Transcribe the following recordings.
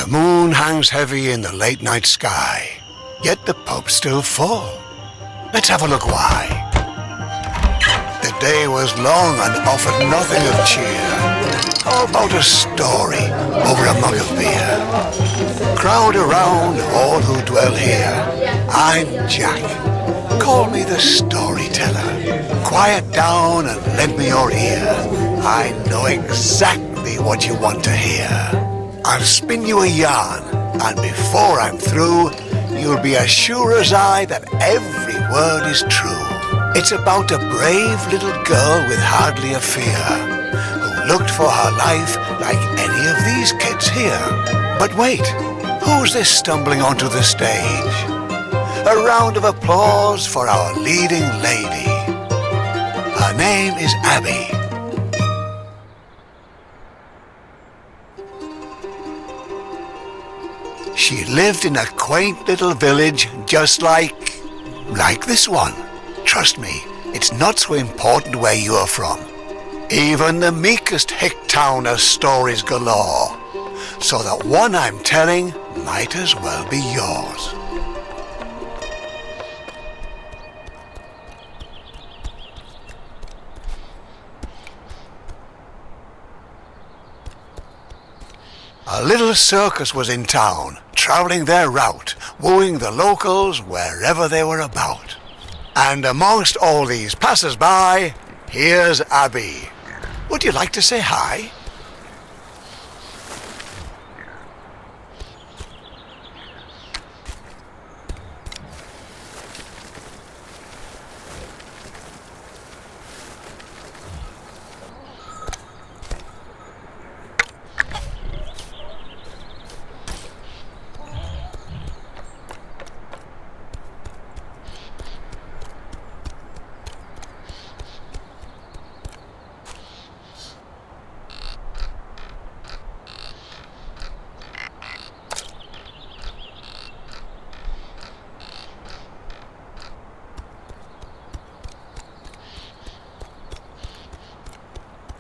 The moon hangs heavy in the late night sky, yet the pub's still full. Let's have a look why. The day was long and offered nothing of cheer. How about a story over a mug of beer? Crowd around all who dwell here. I'm Jack. Call me the storyteller. Quiet down and lend me your ear. I know exactly what you want to hear. I'll spin you a yarn, and before I'm through, you'll be as sure as I that every word is true. It's about a brave little girl with hardly a fear, who looked for her life like any of these kids here. But wait, who's this stumbling onto the stage? A round of applause for our leading lady. Her name is Abby. She lived in a quaint little village just like this one. Trust me, it's not so important where you're from. Even the meekest hick town has stories galore, so that one I'm telling might as well be yours. A little circus was in town, travelling their route, wooing the locals wherever they were about. And amongst all these passers-by, here's Abby. Would you like to say hi?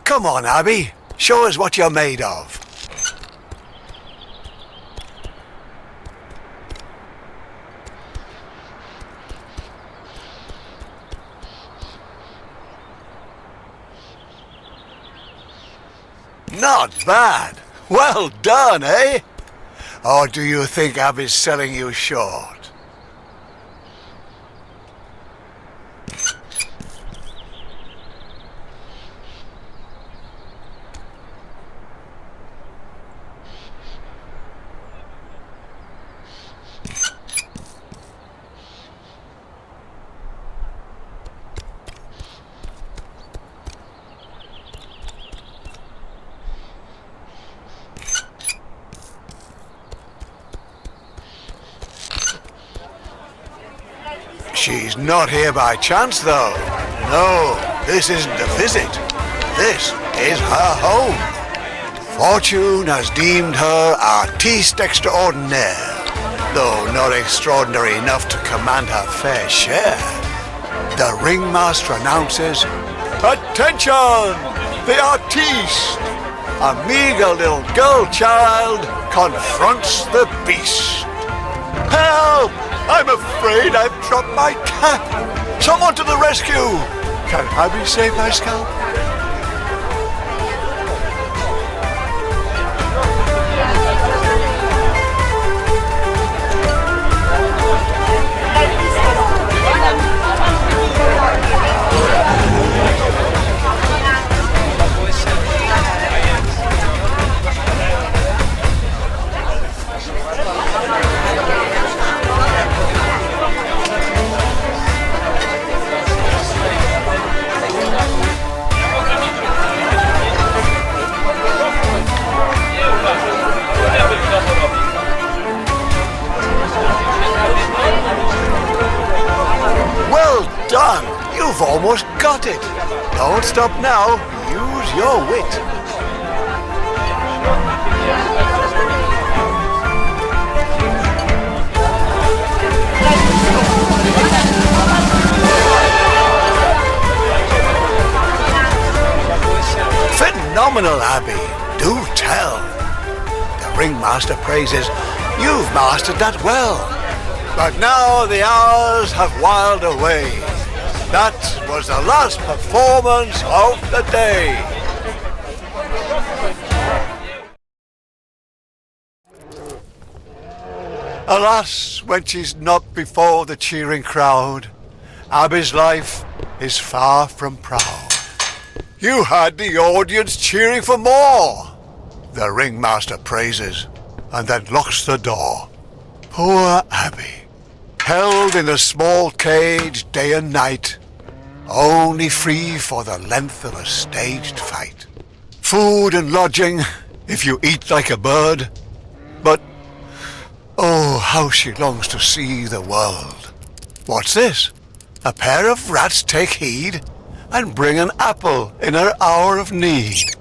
Come on, Abby. Show us what you're made of. Not bad. Well done, eh? Or do you think Abby's selling you short? She's not here by chance, though. No, this isn't a visit. This is her home. Fortune has deemed her artiste extraordinaire, though not extraordinary enough to command her fair share. The ringmaster announces, "Attention! The artiste! A meager little girl child confronts the beast. Help! I'm afraid I've dropped my cap. Someone to the rescue! Can Abby save my scalp?" Done! You've almost got it. Don't stop now. Use your wit. Phenomenal, Abby. Do tell. The ringmaster praises. You've mastered that well. But now the hours have whiled away. That was the last performance of the day. Alas, when she's not before the cheering crowd, Abby's life is far from proud. You had the audience cheering for more, the ringmaster praises, and then locks the door. Poor Abby, held in a small cage day and night, only free for the length of a staged fight. Food and lodging, if you eat like a bird, but oh, how she longs to see the world. What's this? A pair of rats take heed and bring an apple in her hour of need.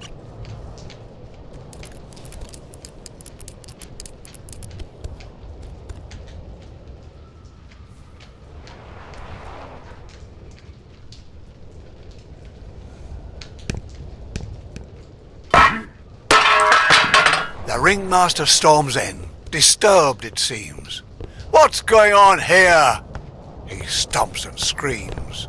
The ringmaster storms in, disturbed it seems. What's going on here? He stomps and screams.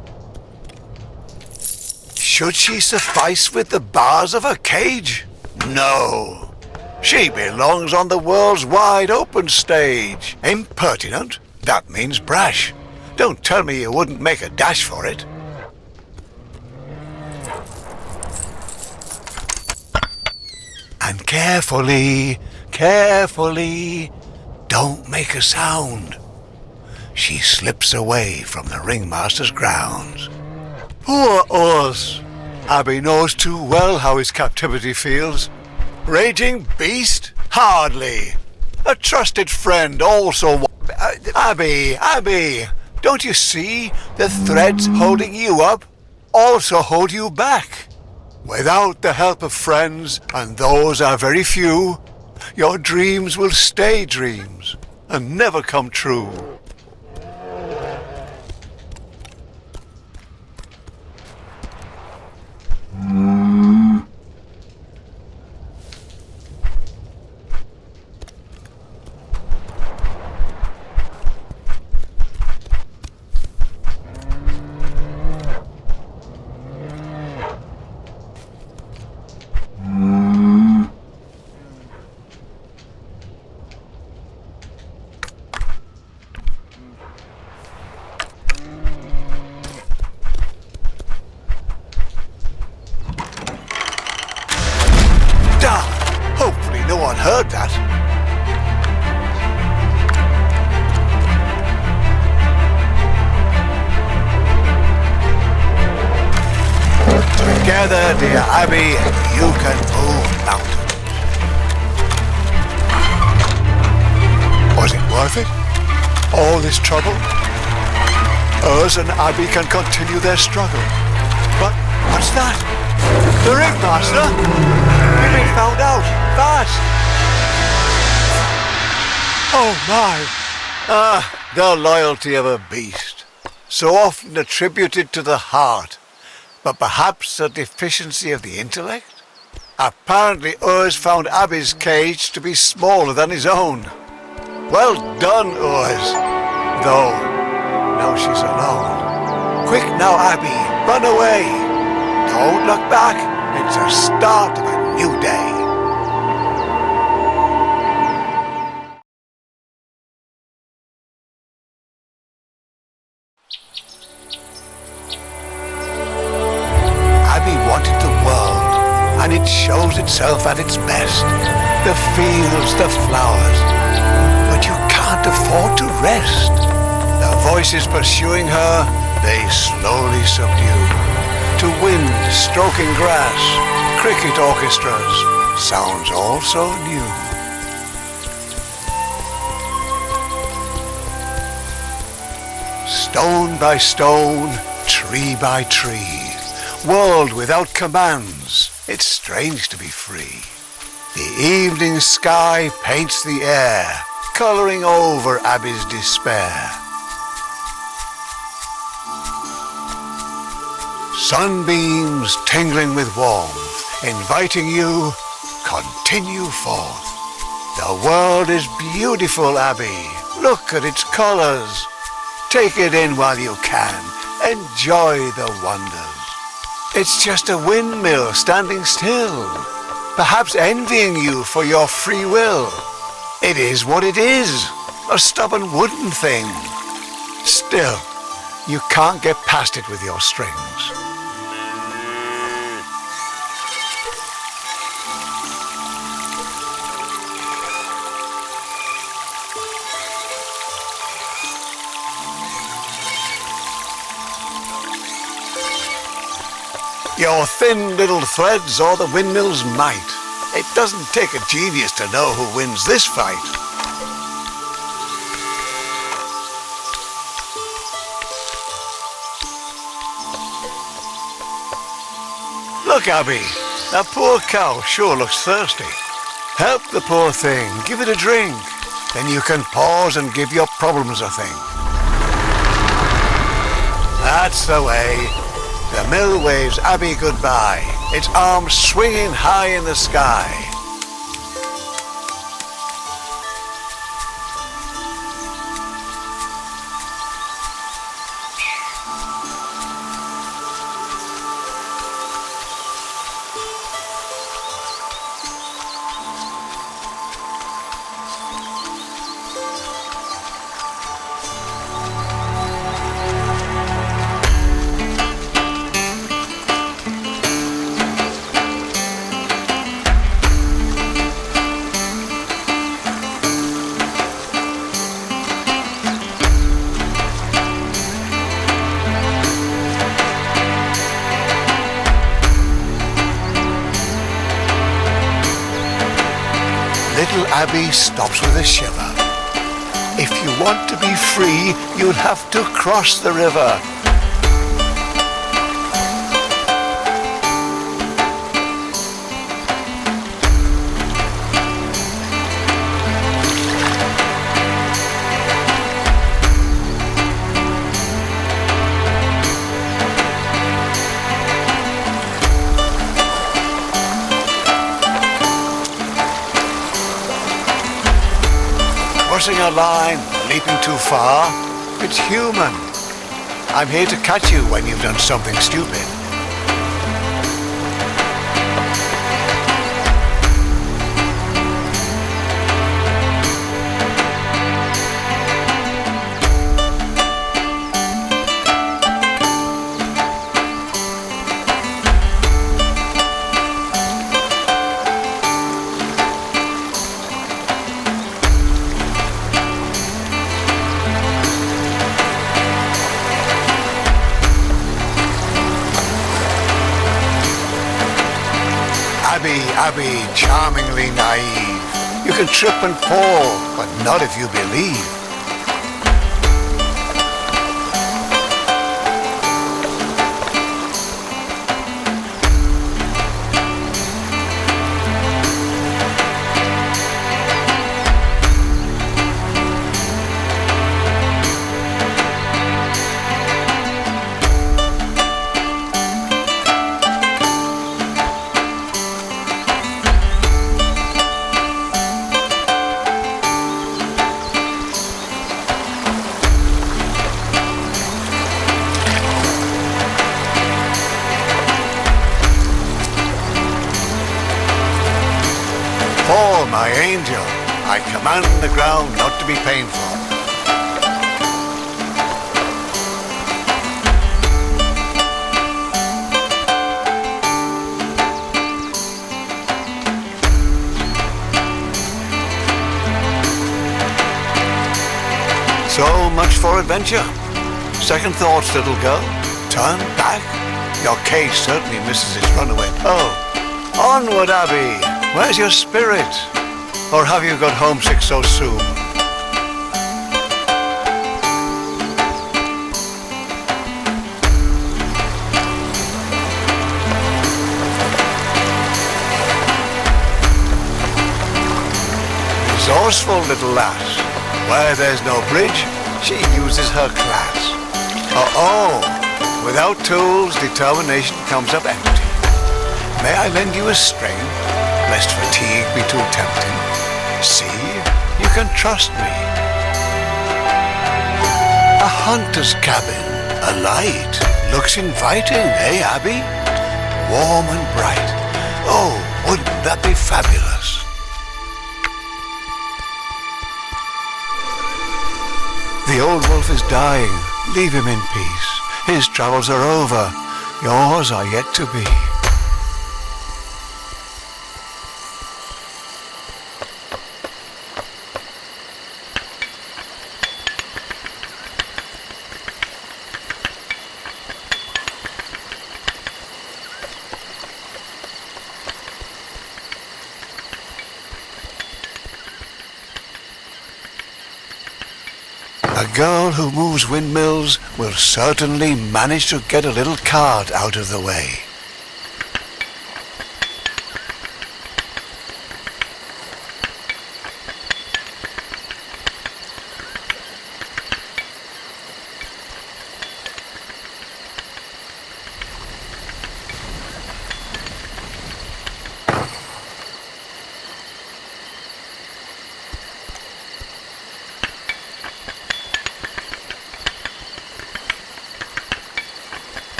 Should she suffice with the bars of her cage? No. She belongs on the world's wide open stage. Impertinent? That means brash. Don't tell me you wouldn't make a dash for it. And carefully, don't make a sound. She slips away from the ringmaster's grounds. Poor us! Abby knows too well how his captivity feels. Raging beast? Hardly. A trusted friend also. Abby, don't you see the threads holding you up also hold you back? Without the help of friends, and those are very few, your dreams will stay dreams and never come true. Hopefully no one heard that. Together, dear Abby, you can move mountains. Was it worth it? All this trouble? Us and Abby can continue their struggle. But what's that? The ringmaster? You've been found out. Fast! Oh my! The loyalty of a beast. So often attributed to the heart, but perhaps a deficiency of the intellect? Apparently Urs found Abby's cage to be smaller than his own. Well done, Urs. Though, now she's alone. Quick now, Abby, run away. Don't look back. It's the start of a new day. Abby wanted the world, and it shows itself at its best. The fields, the flowers. But you can't afford to rest. The voices pursuing her, they slowly subdue. To wind stroking grass, cricket orchestras, sounds all so new. Stone by stone, tree by tree, world without commands, it's strange to be free. The evening sky paints the air, colouring over Abby's despair. Sunbeams tingling with warmth, inviting you, continue forth. The world is beautiful, Abby. Look at its colours. Take it in while you can. Enjoy the wonders. It's just a windmill standing still, perhaps envying you for your free will. It is what it is, a stubborn wooden thing. Still, you can't get past it with your strings. Your thin little threads or the windmill's might. It doesn't take a genius to know who wins this fight. Look, Abby, that poor cow sure looks thirsty. Help the poor thing, give it a drink. Then you can pause and give your problems a think. That's the way. The mill waves Abby goodbye, its arms swinging high in the sky. Little Abby stops with a shiver. If you want to be free, you'll have to cross the river. Crossing a line, leaping too far, it's human. I'm here to catch you when you've done something stupid. Abby, charmingly naive. You can trip and fall, but not if you believe. Fall, my angel, I command the ground not to be painful. So much for adventure. Second thoughts, little girl. Turn back. Your cage certainly misses its runaway. Oh, onward, Abby. Where's your spirit? Or have you got homesick so soon? Resourceful little lass. Where there's no bridge, she uses her class. Without tools, determination comes up empty. May I lend you a string, lest fatigue be too tempting? See, you can trust me. A hunter's cabin, a light, looks inviting, eh, Abby? Warm and bright. Oh, wouldn't that be fabulous? The old wolf is dying. Leave him in peace. His travels are over. Yours are yet to be. A girl who moves windmills will certainly manage to get a little cart out of the way.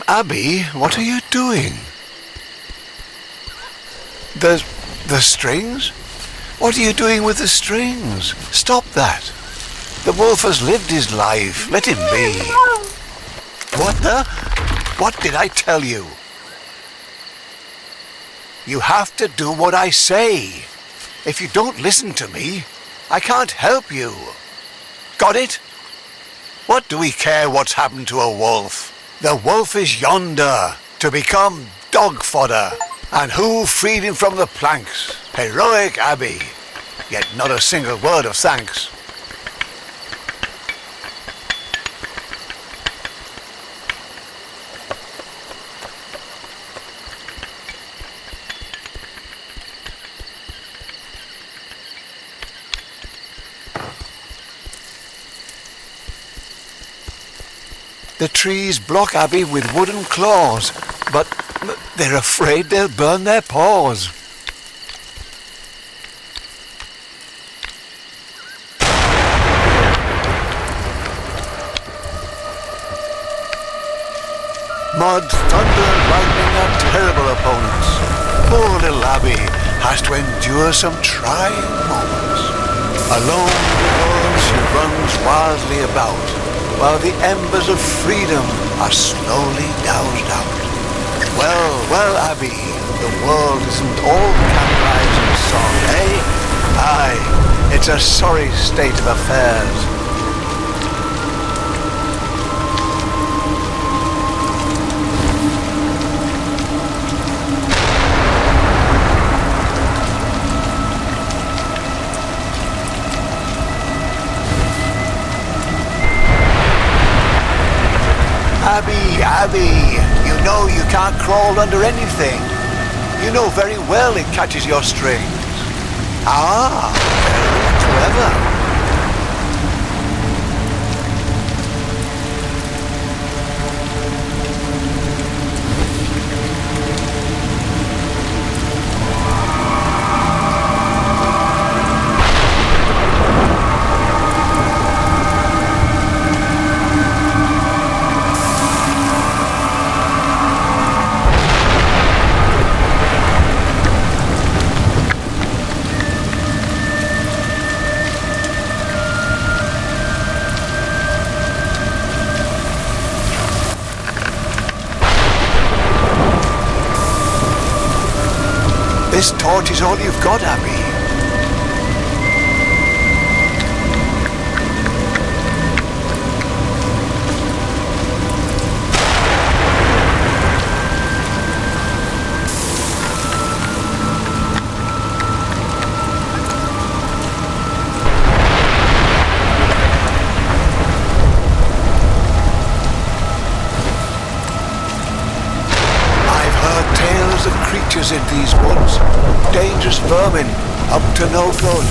Abby, what are you doing? The strings? What are you doing with the strings? Stop that. The wolf has lived his life. Let him be. What did I tell you? You have to do what I say. If you don't listen to me, I can't help you. Got it? What do we care what's happened to a wolf? The wolf is yonder, to become dog fodder. And who freed him from the planks? Heroic Abby. Yet not a single word of thanks. The trees block Abby with wooden claws, but they're afraid they'll burn their paws. Mud, thunder and lightning are terrible opponents. Poor little Abby has to endure some trying moments. Alone in the world she runs wildly about, while the embers of freedom are slowly doused out. Well, Abby, the world isn't all candlelight and song, eh? Aye, it's a sorry state of affairs. Abby, you know you can't crawl under anything. You know very well it catches your strings. Ah, very forever. This torch is all you've got, Abby. Of creatures in these woods, dangerous vermin, up to no good.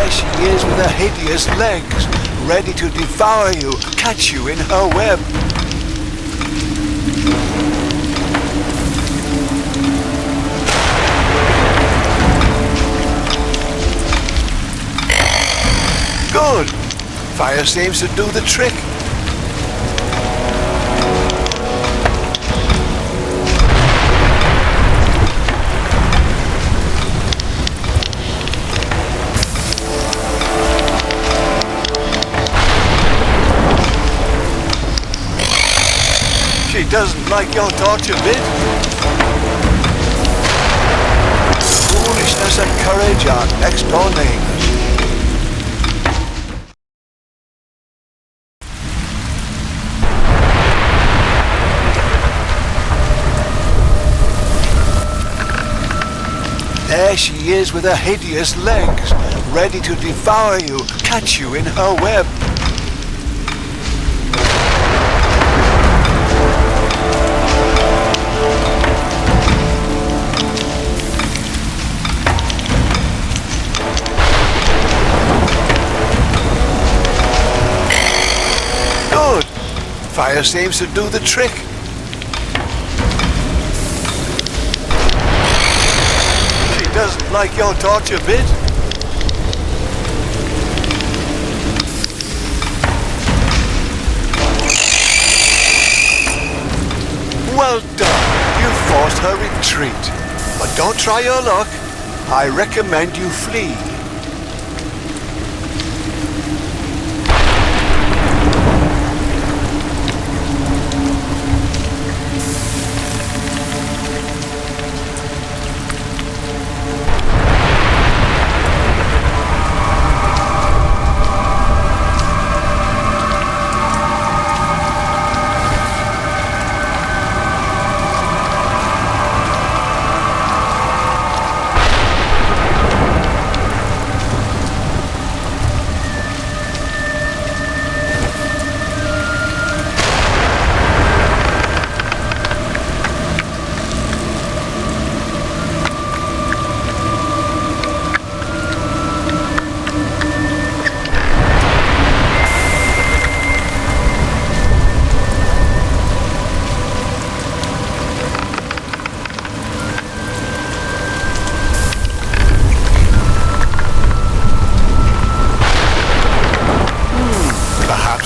She is with her hideous legs, ready to devour you, catch you in her web. Good! Fire seems to do the trick. She doesn't like your torch a bit. Foolishness and courage are next door neighbors. There she is with her hideous legs, ready to devour you, catch you in her web. Fire seems to do the trick. She doesn't like your torch a bit. Well done. You forced her retreat. But don't try your luck. I recommend you flee.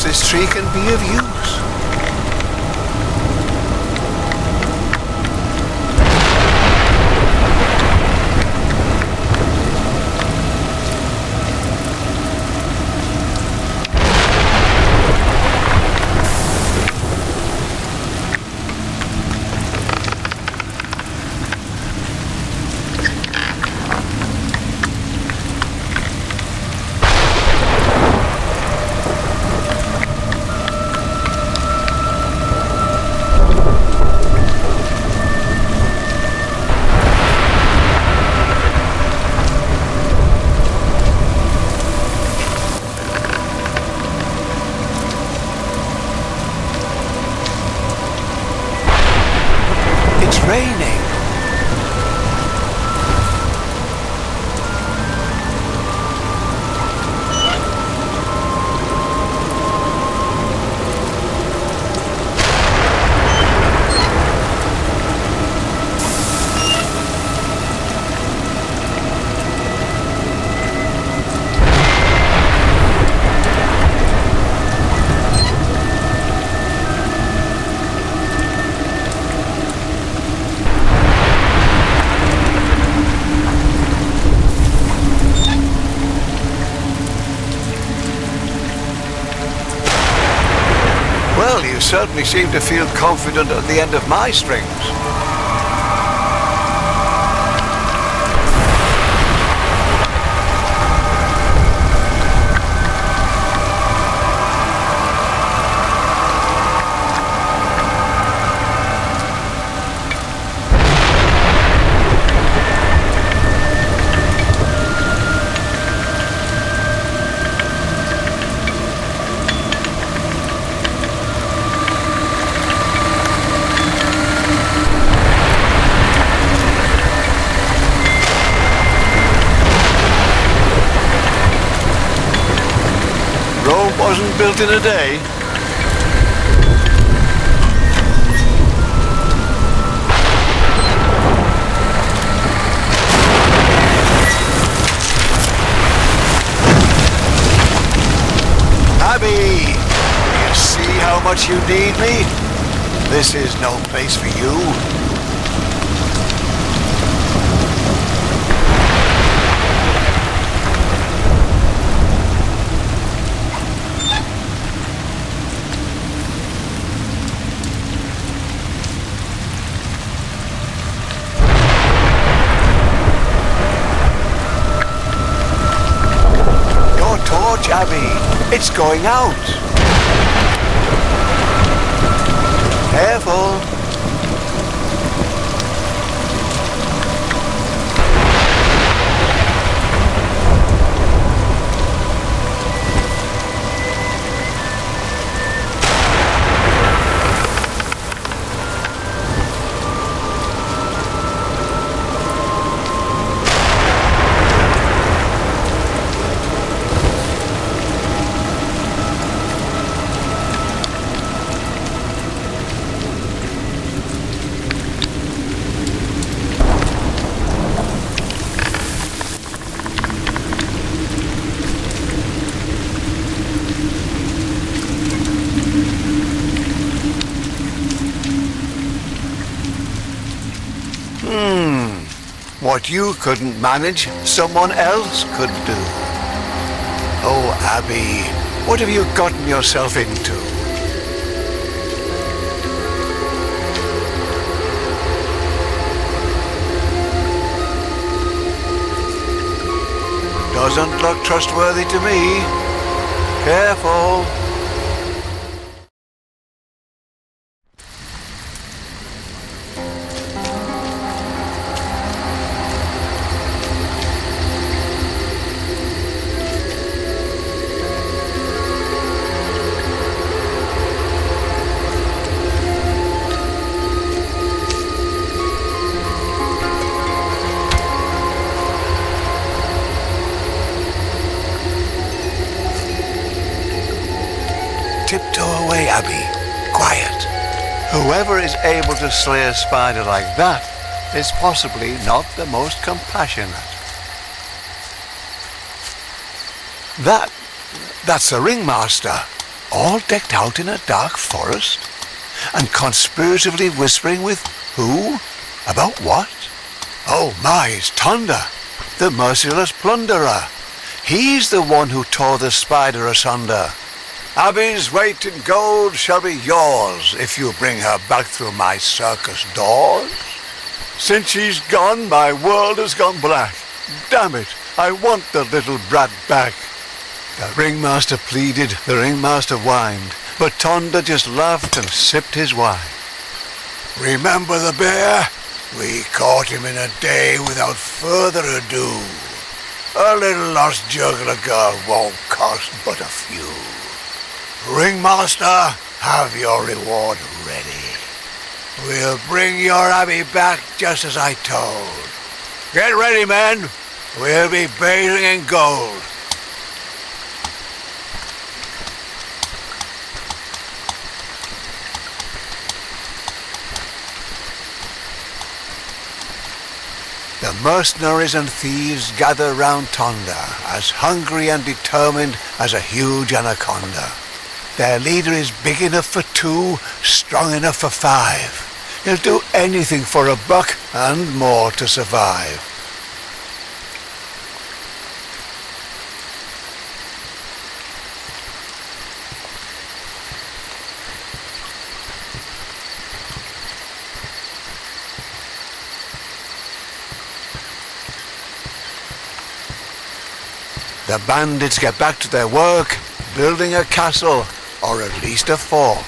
This tree can be of use. Well, you certainly seem to feel confident at the end of my strings. Rome wasn't built in a day. Abby, you see how much you need me? This is no place for you. Abby, it's going out. Careful. What you couldn't manage, someone else could do. Oh, Abby, what have you gotten yourself into? Doesn't look trustworthy to me. Careful. Tiptoe away, Abby. Quiet. Whoever is able to slay a spider like that is possibly not the most compassionate. That's a ringmaster, all decked out in a dark forest, and conspiratively whispering with who? About what? Oh my, it's Tonda, the merciless plunderer. He's the one who tore the spider asunder. Abby's weight in gold shall be yours if you bring her back through my circus doors. Since she's gone, my world has gone black. Damn it, I want the little brat back. The ringmaster pleaded, the ringmaster whined, but Tonda just laughed and sipped his wine. Remember the bear? We caught him in a day without further ado. A little lost juggler girl won't cost but a few. Ringmaster, have your reward ready. We'll bring your Abby back just as I told. Get ready, men. We'll be bathing in gold. The mercenaries and thieves gather round Tonda, as hungry and determined as a huge anaconda. Their leader is big enough for 2, strong enough for 5. He'll do anything for a buck and more to survive. The bandits get back to their work, building a castle, or at least a fort.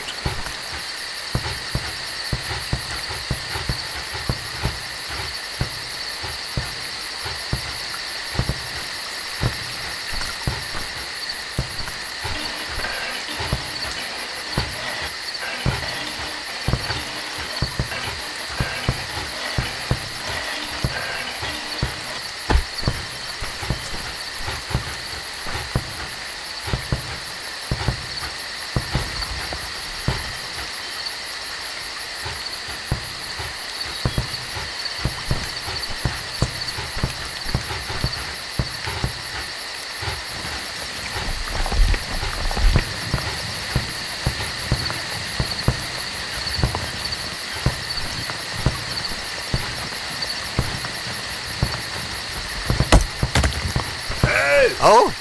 Ouch!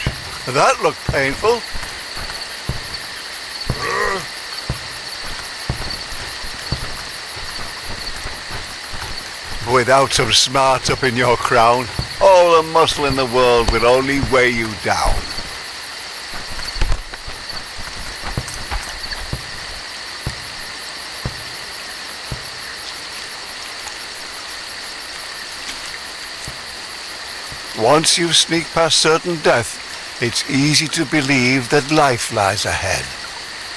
That looked painful. Without some smarts up in your crown, all the muscle in the world will only weigh you down. Once you sneak past certain death, it's easy to believe that life lies ahead.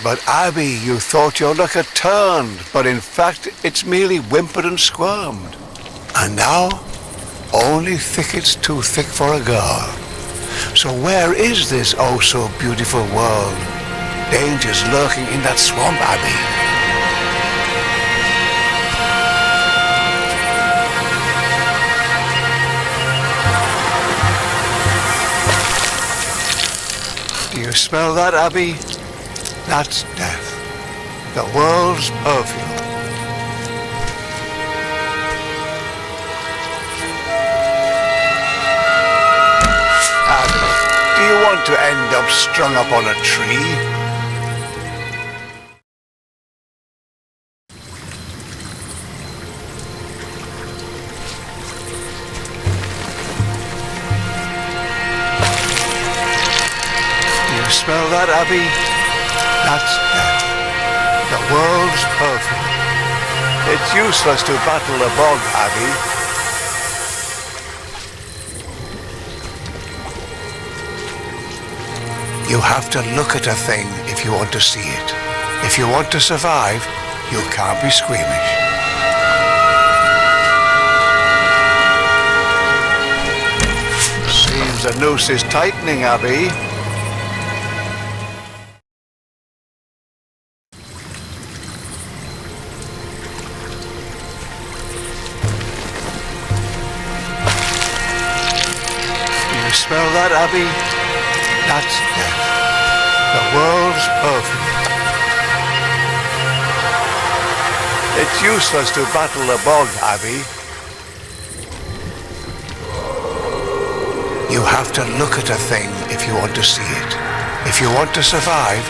But Abby, you thought your luck had turned, but in fact it's merely whimpered and squirmed. And now, only thickets too thick for a girl. So where is this oh so beautiful world? Dangers lurking in that swamp, Abby. Do you smell that, Abby? That's death. The world's perfume. Abby, do you want to end up strung up on a tree? Smell that, Abby? That's death. The world's perfume. It's useless to battle the bog, Abby. You have to look at a thing if you want to see it. If you want to survive, you can't be squeamish. Seems the noose is tightening, Abby. Smell that, Abby? That's death. The world's perfume. It's useless to battle the bog, Abby. You have to look at a thing if you want to see it. If you want to survive,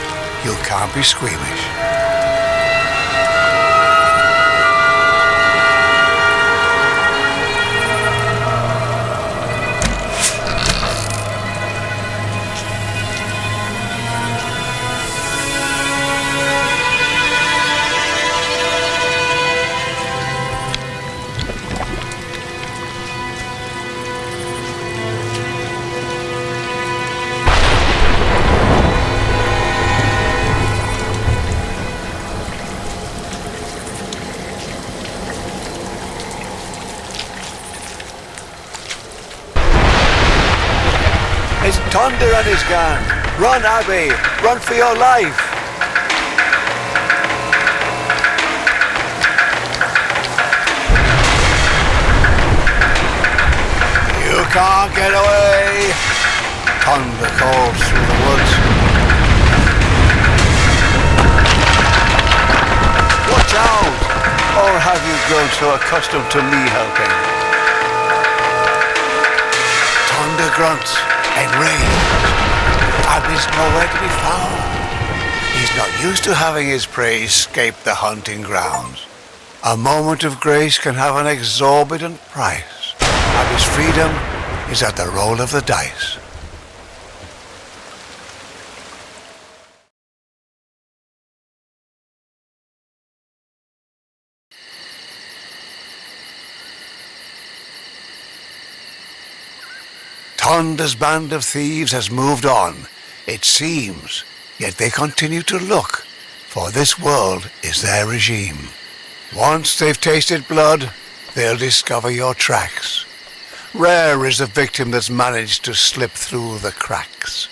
you can't be squeamish. It's Thunder and his gang. Run, Abby. Run for your life. You can't get away. Thunder calls through the woods. Watch out. Or have you grown so accustomed to me helping? Thunder grunts. Enraged, Abby's nowhere to be found. He's not used to having his prey escape the hunting grounds. A moment of grace can have an exorbitant price. Abby's freedom is at the roll of the dice. Tonda's band of thieves has moved on, it seems, yet they continue to look, for this world is their regime. Once they've tasted blood, they'll discover your tracks. Rare is the victim that's managed to slip through the cracks.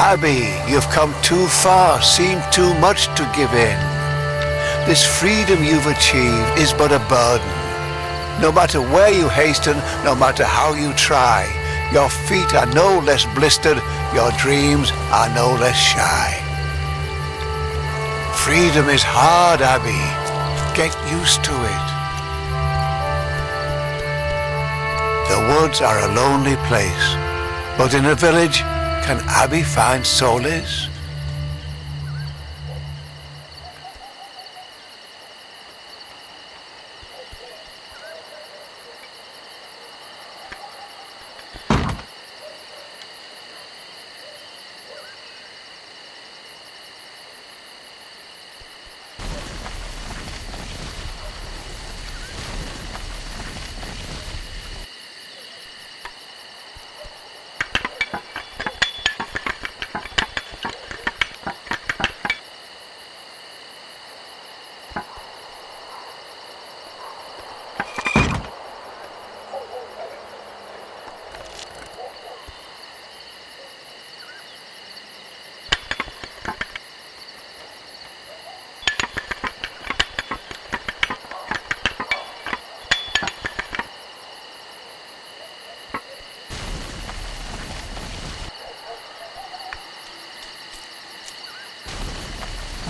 Abby, you've come too far, seen too much to give in. This freedom you've achieved is but a burden. No matter where you hasten, no matter how you try, your feet are no less blistered, your dreams are no less shy. Freedom is hard, Abby. Get used to it. The woods are a lonely place, but in a village, can Abby find solace?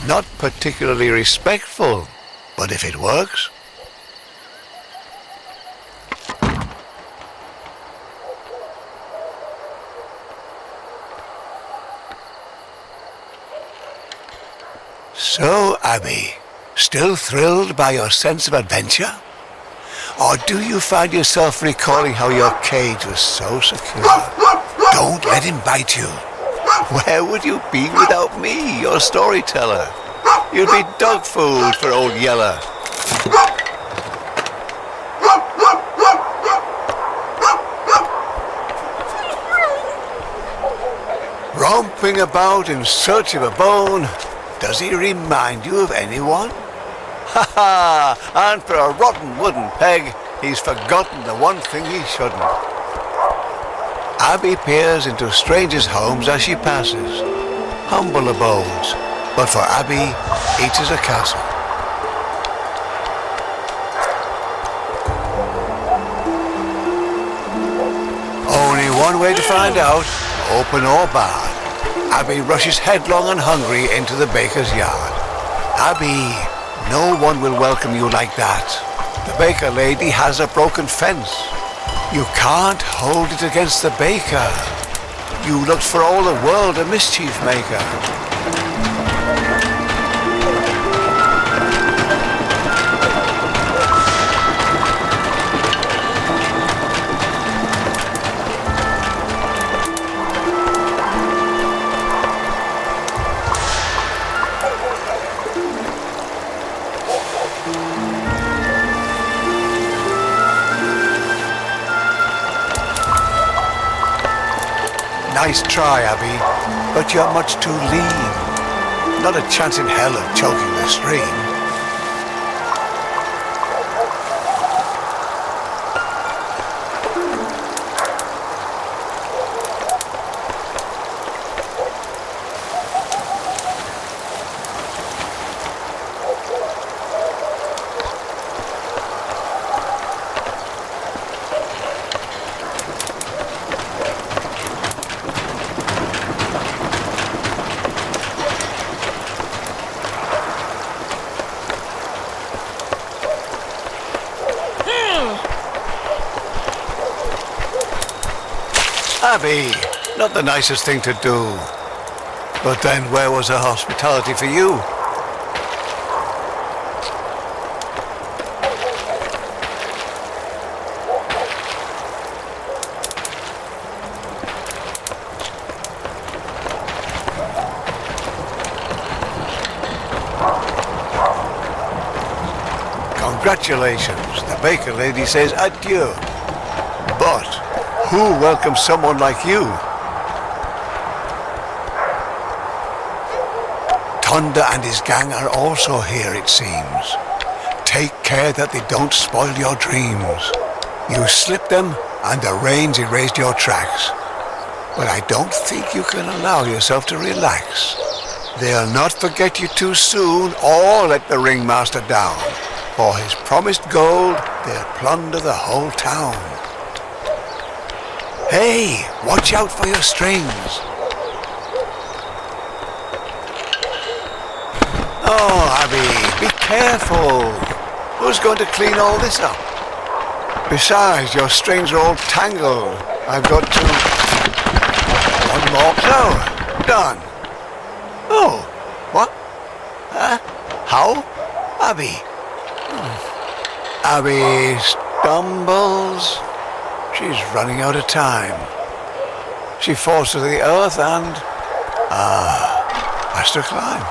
Not particularly respectful, but if it works. So, Abby, still thrilled by your sense of adventure? Or do you find yourself recalling how your cage was so secure? Don't let him bite you. Where would you be without me, your storyteller? You'd be dog food for old Yeller. Romping about in search of a bone, does he remind you of anyone? Ha ha! And for a rotten wooden peg, he's forgotten the one thing he shouldn't. Abby peers into strangers' homes as she passes. Humble abodes, but for Abby, each is a castle. Only one way to find out, open or barred. Abby rushes headlong and hungry into the baker's yard. Abby, no one will welcome you like that. The baker lady has a broken fence. You can't hold it against the baker. You looked for all the world a mischief maker. Nice try, Abby, but you're much too lean. Not a chance in hell of choking the stream. Abby, not the nicest thing to do. But then where was her hospitality for you? Congratulations, the baker lady says adieu. But who welcomes someone like you? Thunder and his gang are also here, it seems. Take care that they don't spoil your dreams. You slipped them and the rains erased your tracks. But I don't think you can allow yourself to relax. They'll not forget you too soon or let the ringmaster down. For his promised gold, they'll plunder the whole town. Hey, watch out for your strings. Oh, Abby, be careful. Who's going to clean all this up? Besides, your strings are all tangled. I've got to... One more. So, done. Oh, what? How? Abby. Abby stumbles. She's running out of time. She falls to the earth and... has to climb.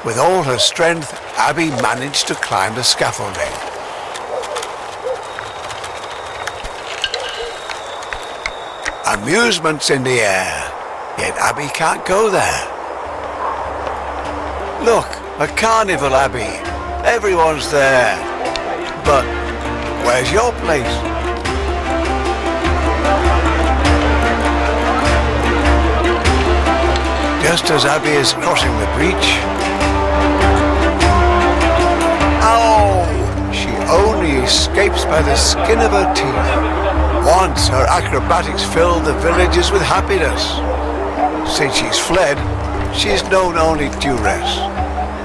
With all her strength, Abby managed to climb the scaffolding. Amusement's in the air, yet Abby can't go there. Look, a carnival, Abby. Everyone's there. But where's your place? Just as Abby is crossing the breach... Ow! She only escapes by the skin of her teeth. Once her acrobatics filled the villagers with happiness. Since she's fled, she's known only duress.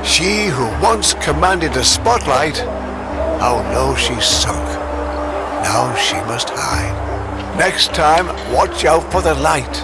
She who once commanded the spotlight, how low she's sunk. Now she must hide. Next time, watch out for the light.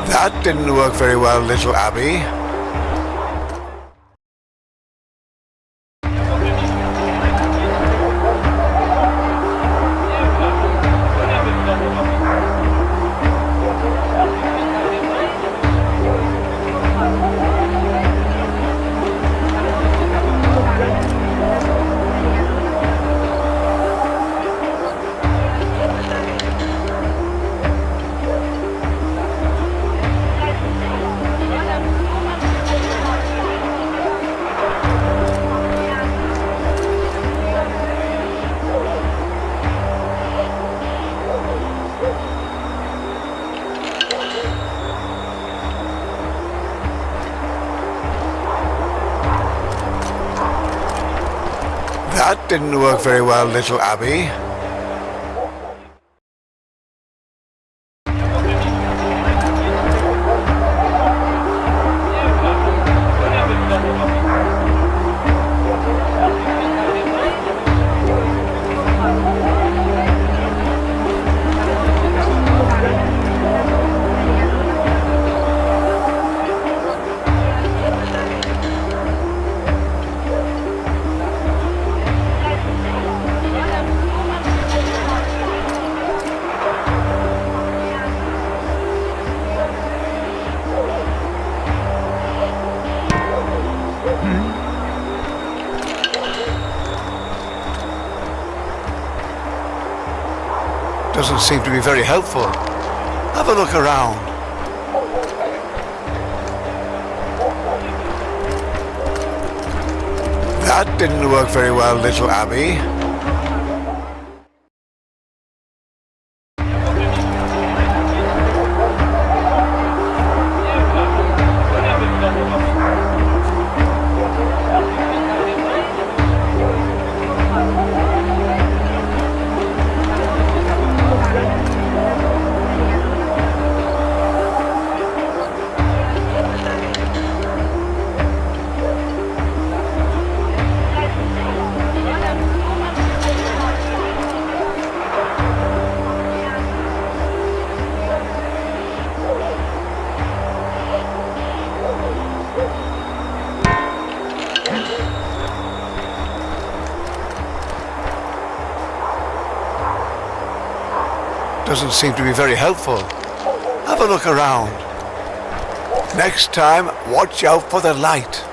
That didn't work very well, little Abby. That didn't work very well, little Abby. Doesn't seem to be very helpful. Have a look around. That didn't work very well, little Abby. Doesn't seem to be very helpful. Have a look around. Next time, watch out for the light.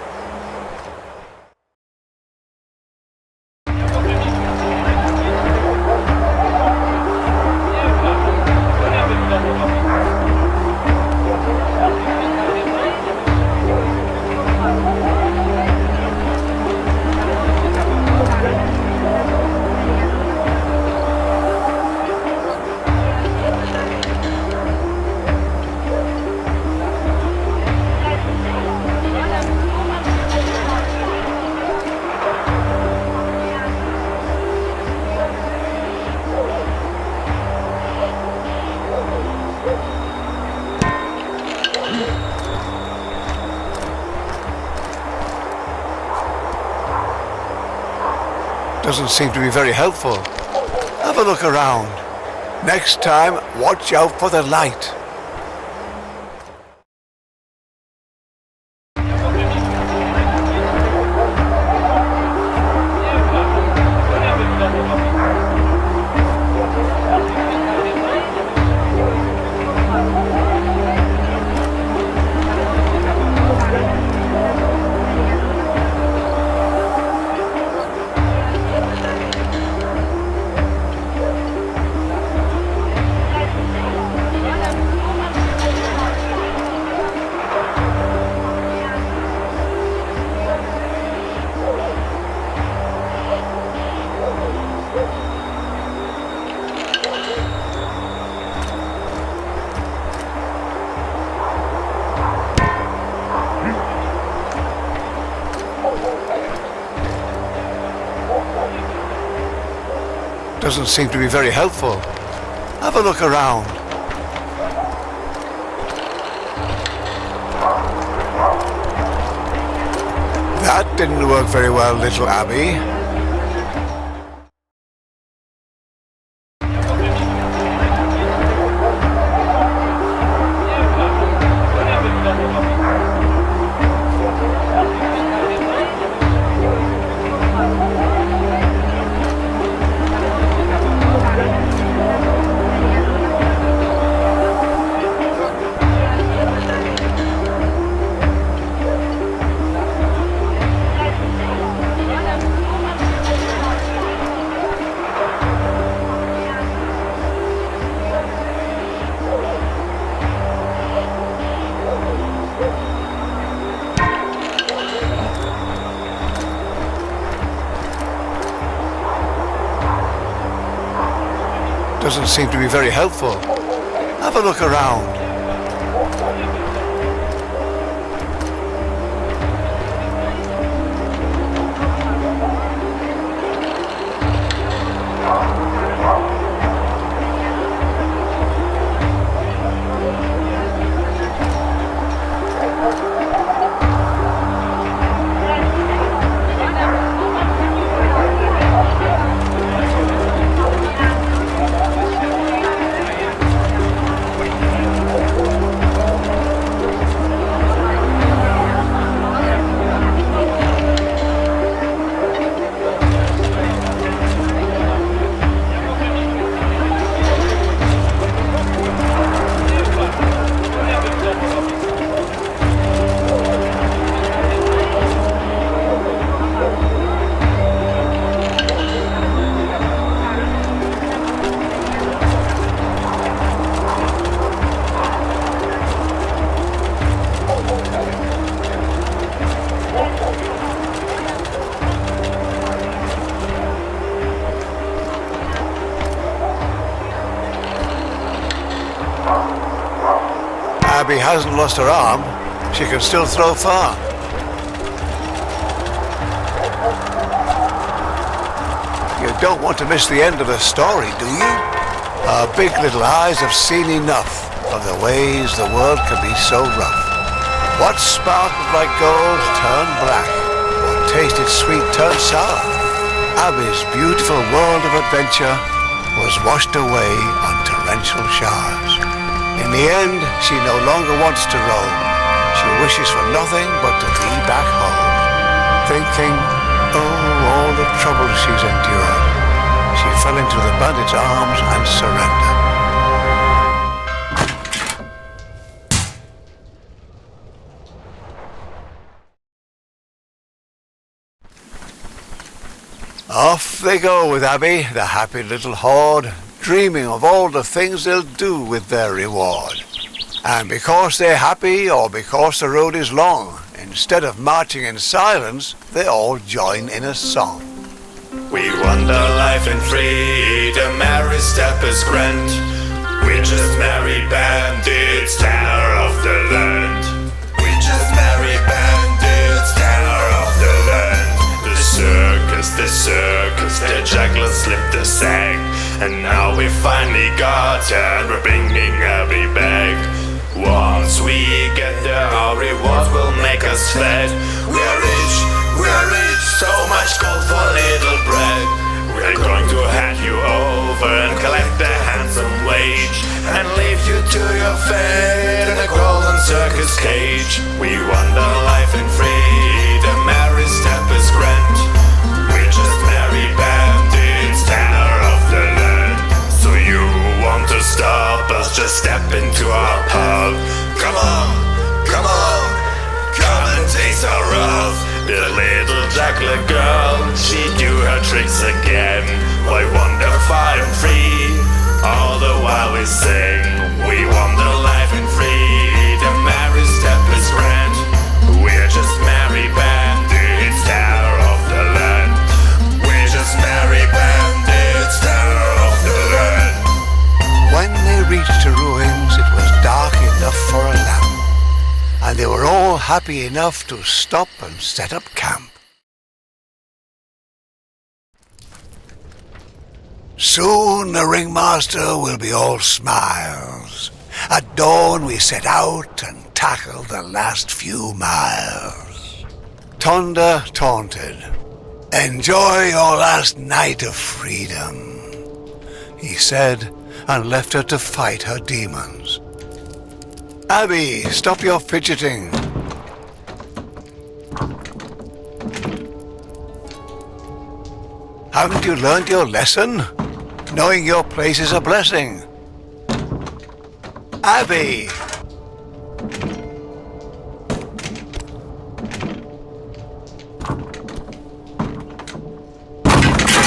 Doesn't seem to be very helpful. Have a look around. Next time, watch out for the light. Doesn't seem to be very helpful. Have a look around. That didn't work very well, little Abby. Doesn't seem to be very helpful. Have a look around. Abby hasn't lost her arm, she can still throw far. You don't want to miss the end of the story, do you? Our big little eyes have seen enough of the ways the world can be so rough. What sparkled like gold turned black, what tasted sweet turned sour. Abby's beautiful world of adventure was washed away on torrential showers. In the end, she no longer wants to roam. She wishes for nothing but to be back home. Thinking, oh, all the trouble she's endured, she fell into the bandit's arms and surrendered. Off they go with Abby, the happy little horde, dreaming of all the things they'll do with their reward. And because they're happy or because the road is long, instead of marching in silence, they all join in a song. We wander life in freedom, every step is grand. We just merry bandits, terror of the land. We just merry bandits, terror of the land. The circus, the juggler slipped the sack, and now we finally got it, we're bringing Abby back. Once we get there, our rewards will make us fat. We're rich, so much gold for little bread. We're going to hand you over and collect a handsome wage, and leave you to your fate in a golden circus cage. We wander life in freedom, every step is grand. We're just merry bandits, terror of the land. So you want to stop us, just step into our pub. Come on, come and taste our wrath. The little juggler girl, she do her tricks again. Why wander far and free, all the while we sing. We wander life in freedom, every step is grand. We're just merry bandits, terror of the land. We're just merry bandits, terror of the land. When they reached the ruins, it was dark enough for a lamp, and they were all happy enough to stop and set up camp. Soon the ringmaster will be all smiles. At dawn we set out and tackle the last few miles. Tonda taunted, "Enjoy your last night of freedom," he said, and left her to fight her demons. Abby, stop your fidgeting. Haven't you learned your lesson? Knowing your place is a blessing. Abby!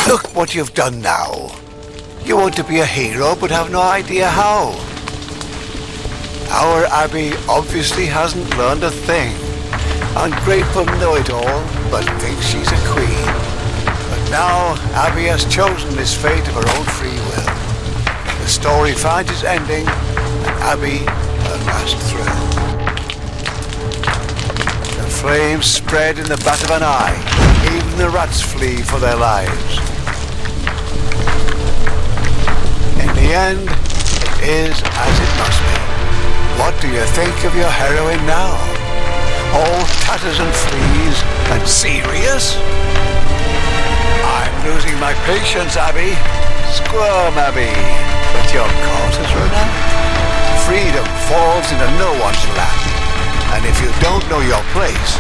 Look what you've done now. You want to be a hero but have no idea how. Our Abby obviously hasn't learned a thing. Ungrateful know-it-all, but thinks she's a queen. But now Abby has chosen this fate of her own free will. The story finds its ending, and Abby her last thrill. The flames spread in the bat of an eye. Even the rats flee for their lives. In the end, it is as it must be. What do you think of your heroine now? All tatters and fleas and serious? I'm losing my patience, Abby. Squirm, Abby. But your course has run out. Freedom falls into no one's lap. And if you don't know your place,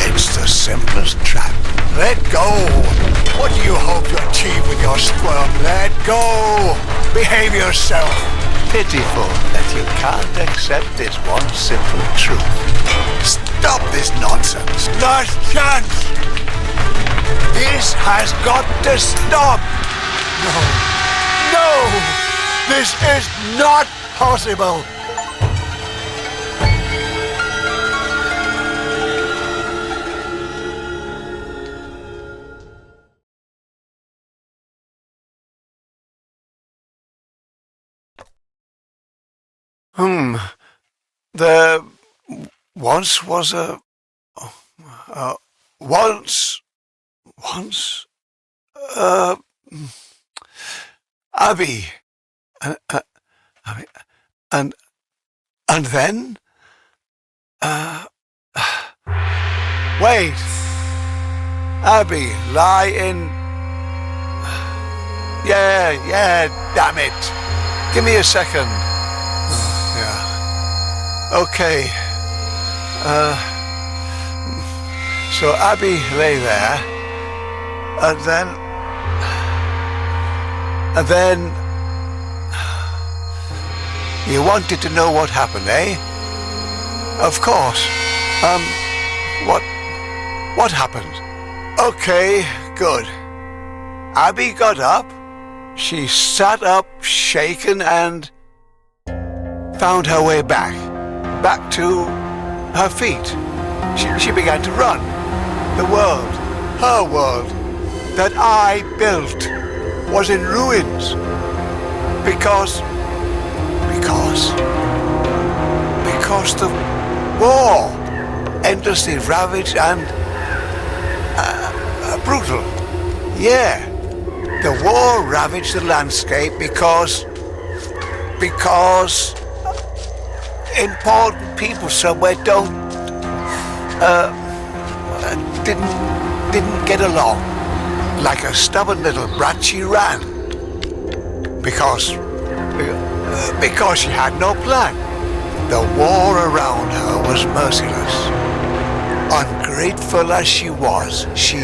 it's the simplest trap. Let go! What do you hope to achieve with your squirm? Let go! Behave yourself! Pitiful that you can't accept this one simple truth. Stop this nonsense! Last chance! This has got to stop! No! No! This is not possible! There once was a... once... Uh, Abby, and, and, and then, wait, Abby, lie in, yeah, damn it, give me a second, yeah, okay, so Abby lay there, and then, you wanted to know what happened, eh? Of course. What happened? Okay, good. Abby got up. She sat up, shaken, and found her way back to her feet. She began to run. The world, her world, that I built was in ruins because the war, endlessly ravaged and brutal. Yeah, the war ravaged the landscape because important people somewhere didn't get along. Like a stubborn little brat, she ran because she had no plan. The war around her was merciless. Ungrateful as she was, she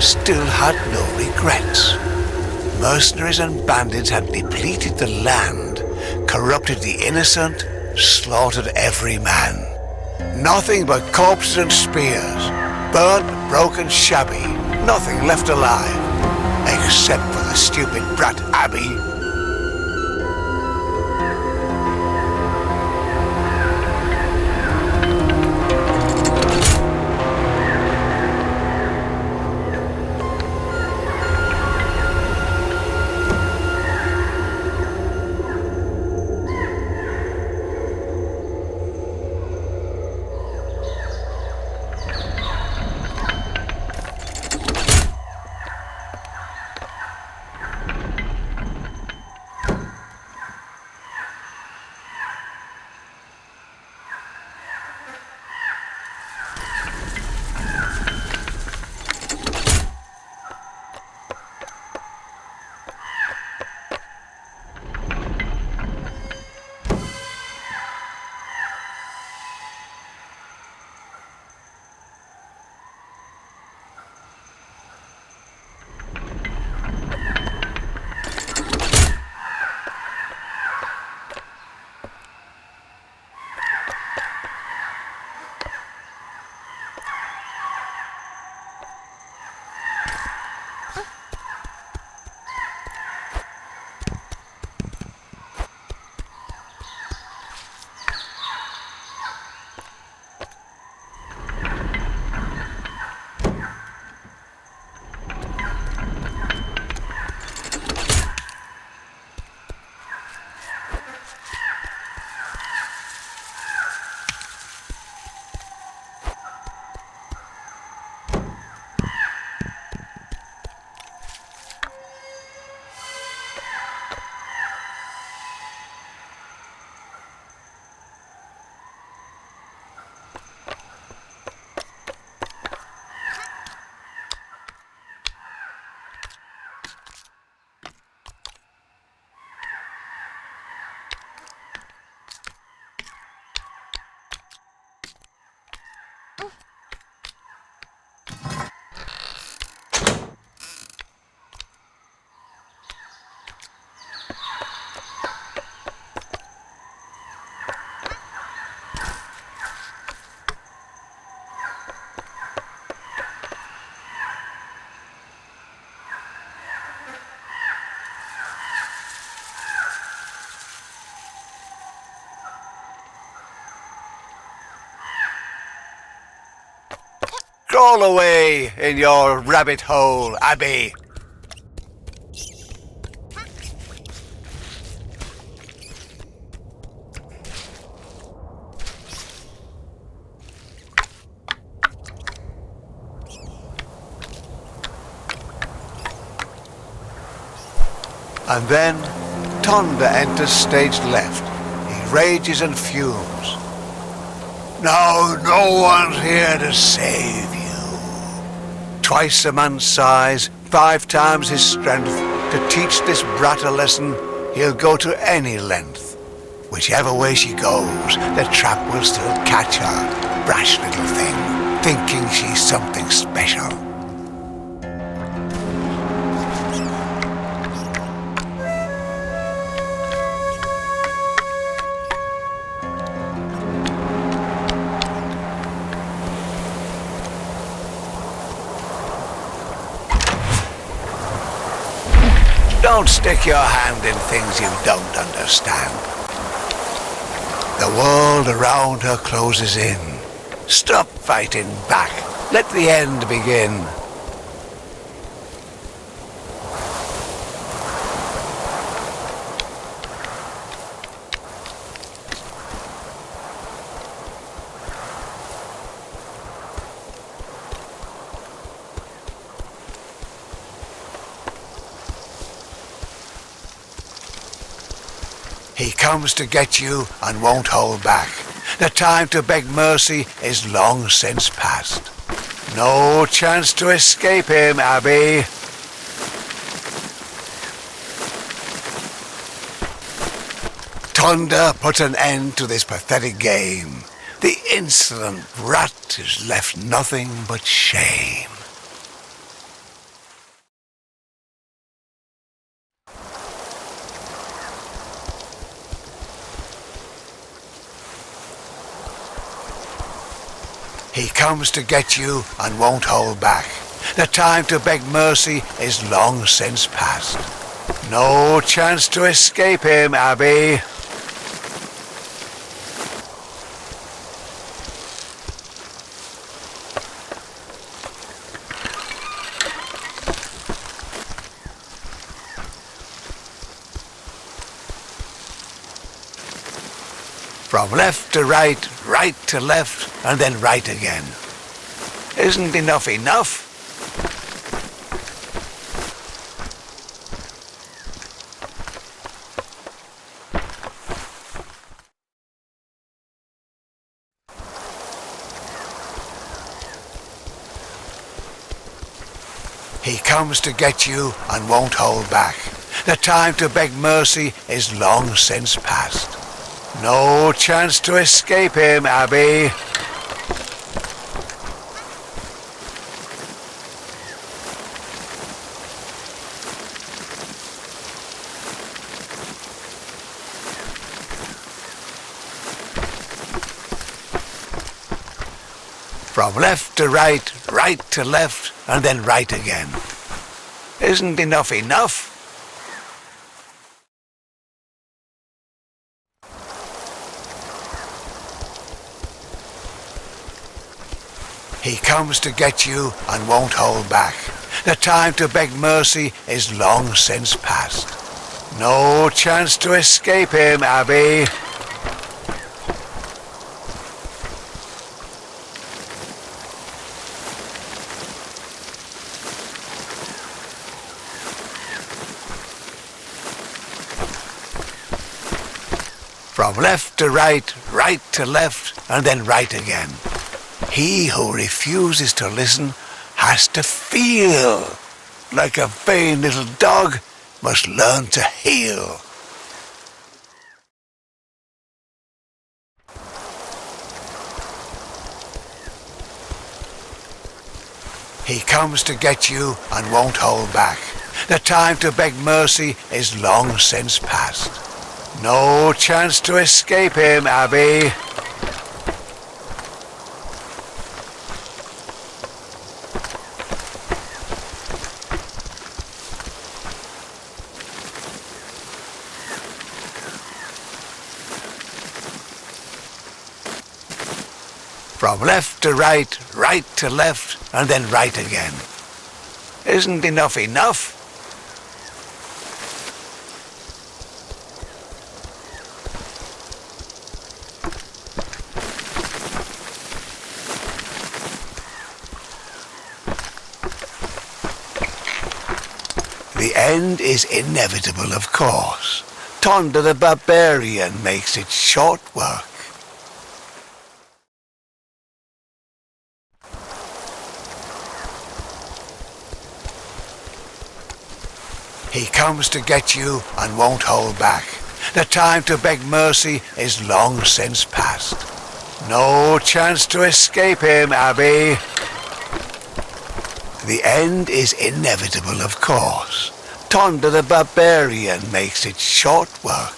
still had no regrets. Mercenaries and bandits had depleted the land, corrupted the innocent, slaughtered every man. Nothing but corpses and spears, burnt, broken, shabby, nothing left alive, except for the stupid brat Abby. Crawl away in your rabbit hole, Abby. And then Thunder enters stage left. He rages and fumes. Now no one's here to save you. Twice a man's size, 5 times his strength. To teach this brat a lesson, he'll go to any length. Whichever way she goes, the trap will still catch her. Brash little thing, thinking she's something special. Don't stick your hand in things you don't understand. The world around her closes in. Stop fighting back. Let the end begin. He comes to get you and won't hold back. The time to beg mercy is long since past. No chance to escape him, Abby. Thunder put an end to this pathetic game. The insolent rat is left nothing but shame. He comes to get you and won't hold back. The time to beg mercy is long since past. No chance to escape him, Abby. From left to right, right to left, and then right again. Isn't enough enough? He comes to get you and won't hold back. The time to beg mercy is long since past. No chance to escape him, Abby. From left to right, right to left, and then right again. Isn't enough enough? He comes to get you and won't hold back. The time to beg mercy is long since past. No chance to escape him, Abby. From left to right, right to left, and then right again. He who refuses to listen has to feel. Like a vain little dog must learn to heel. He comes to get you and won't hold back. The time to beg mercy is long since past. No chance to escape him, Abby. From left to right, right to left, and then right again. Isn't enough enough? The end is inevitable, of course. Thunder the barbarian makes it short work. He comes to get you and won't hold back. The time to beg mercy is long since past. No chance to escape him, Abby. The end is inevitable, of course. Thunder the barbarian makes it short work.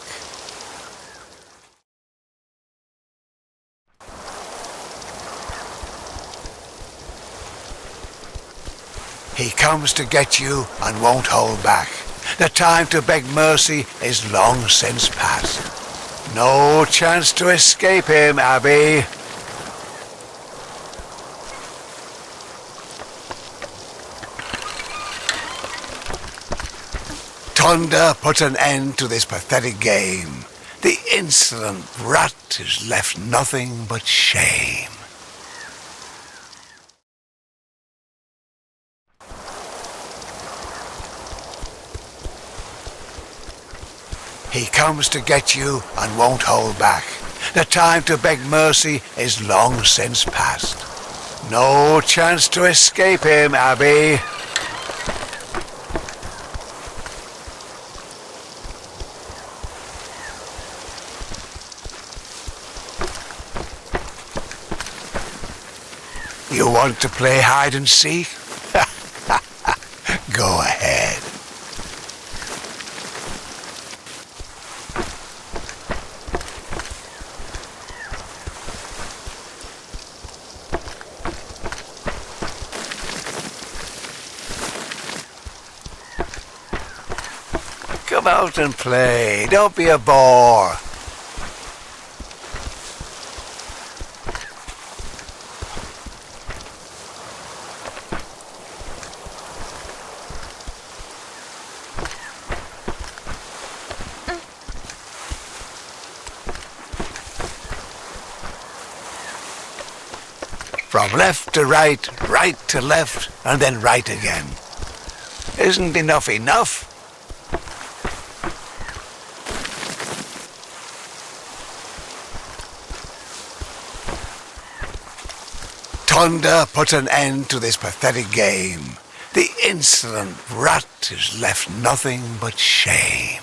He comes to get you and won't hold back. The time to beg mercy is long since past. No chance to escape him, Abby. Thunder put an end to this pathetic game. The insolent rat has left nothing but shame. He comes to get you and won't hold back. The time to beg mercy is long since past. No chance to escape him, Abby. You want to play hide and seek? Go ahead. Come out and play. Don't be a bore. From left to right, right to left, and then right again. Isn't enough enough? Thunder put an end to this pathetic game. The insolent rat has left nothing but shame.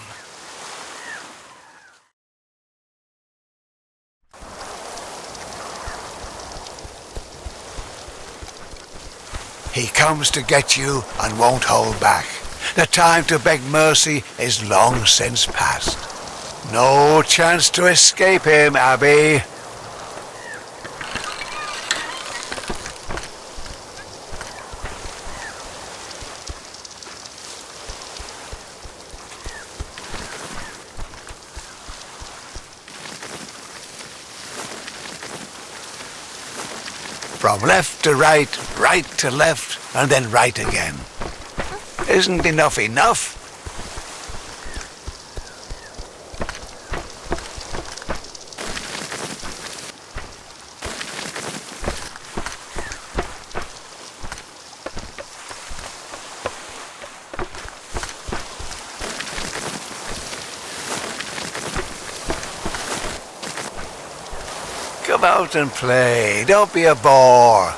He comes to get you and won't hold back. The time to beg mercy is long since past. No chance to escape him, Abby. From left to right, right to left, and then right again. Isn't enough enough? Come out and play. Don't be a bore.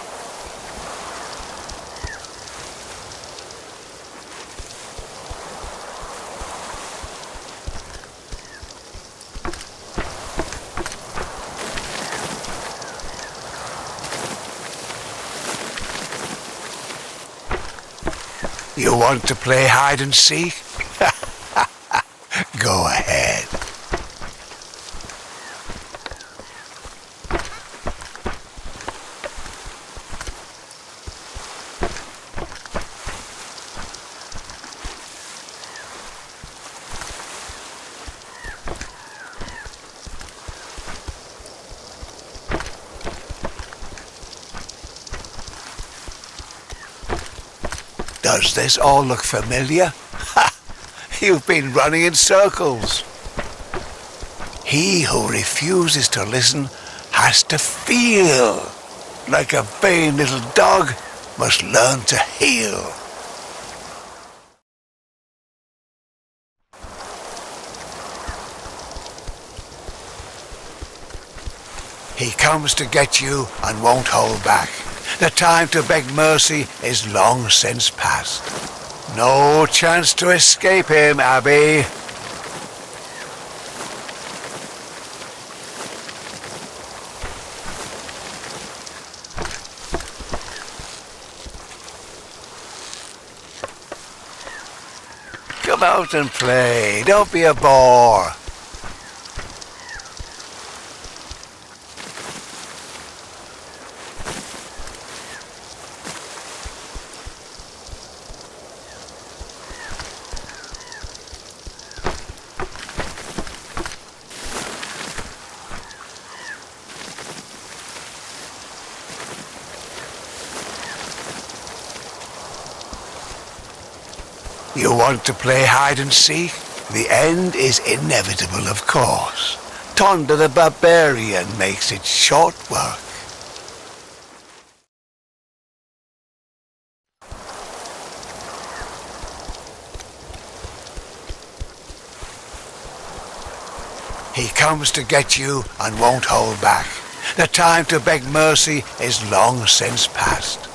You want to play hide and seek? Go ahead. Does this all look familiar? Ha! You've been running in circles. He who refuses to listen has to feel. Like a vain little dog must learn to heel. He comes to get you and won't hold back. The time to beg mercy is long since past. No chance to escape him, Abby. Come out and play. Don't be a bore. You want to play hide and seek? The end is inevitable, of course. Tonda the Barbarian makes it short work. He comes to get you and won't hold back. The time to beg mercy is long since past.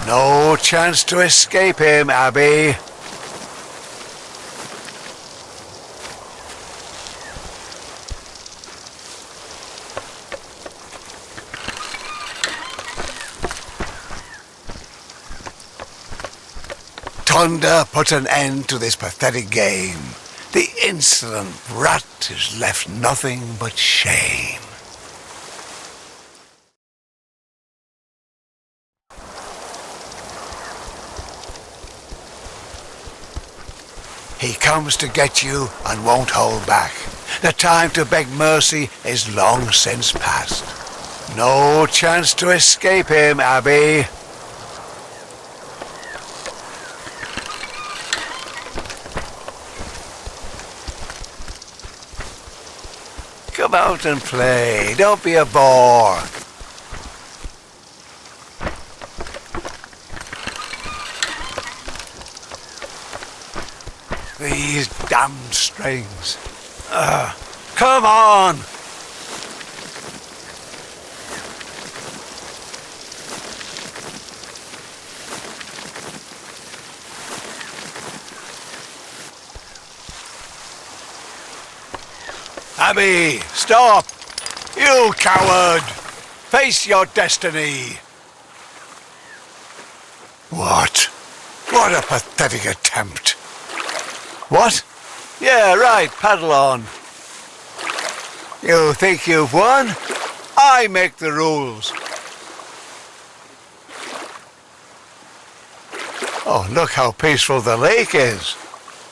No chance to escape him, Abby. Tonda put an end to this pathetic game. The insolent brat has left nothing but shame. He comes to get you and won't hold back. The time to beg mercy is long since past. No chance to escape him, Abby. Come out and play. Don't be a bore. These damned strings. Come on! Abby, stop! You coward! Face your destiny! What? What a pathetic attempt! What? Yeah, right, paddle on. You think you've won? I make the rules. Oh, look how peaceful the lake is.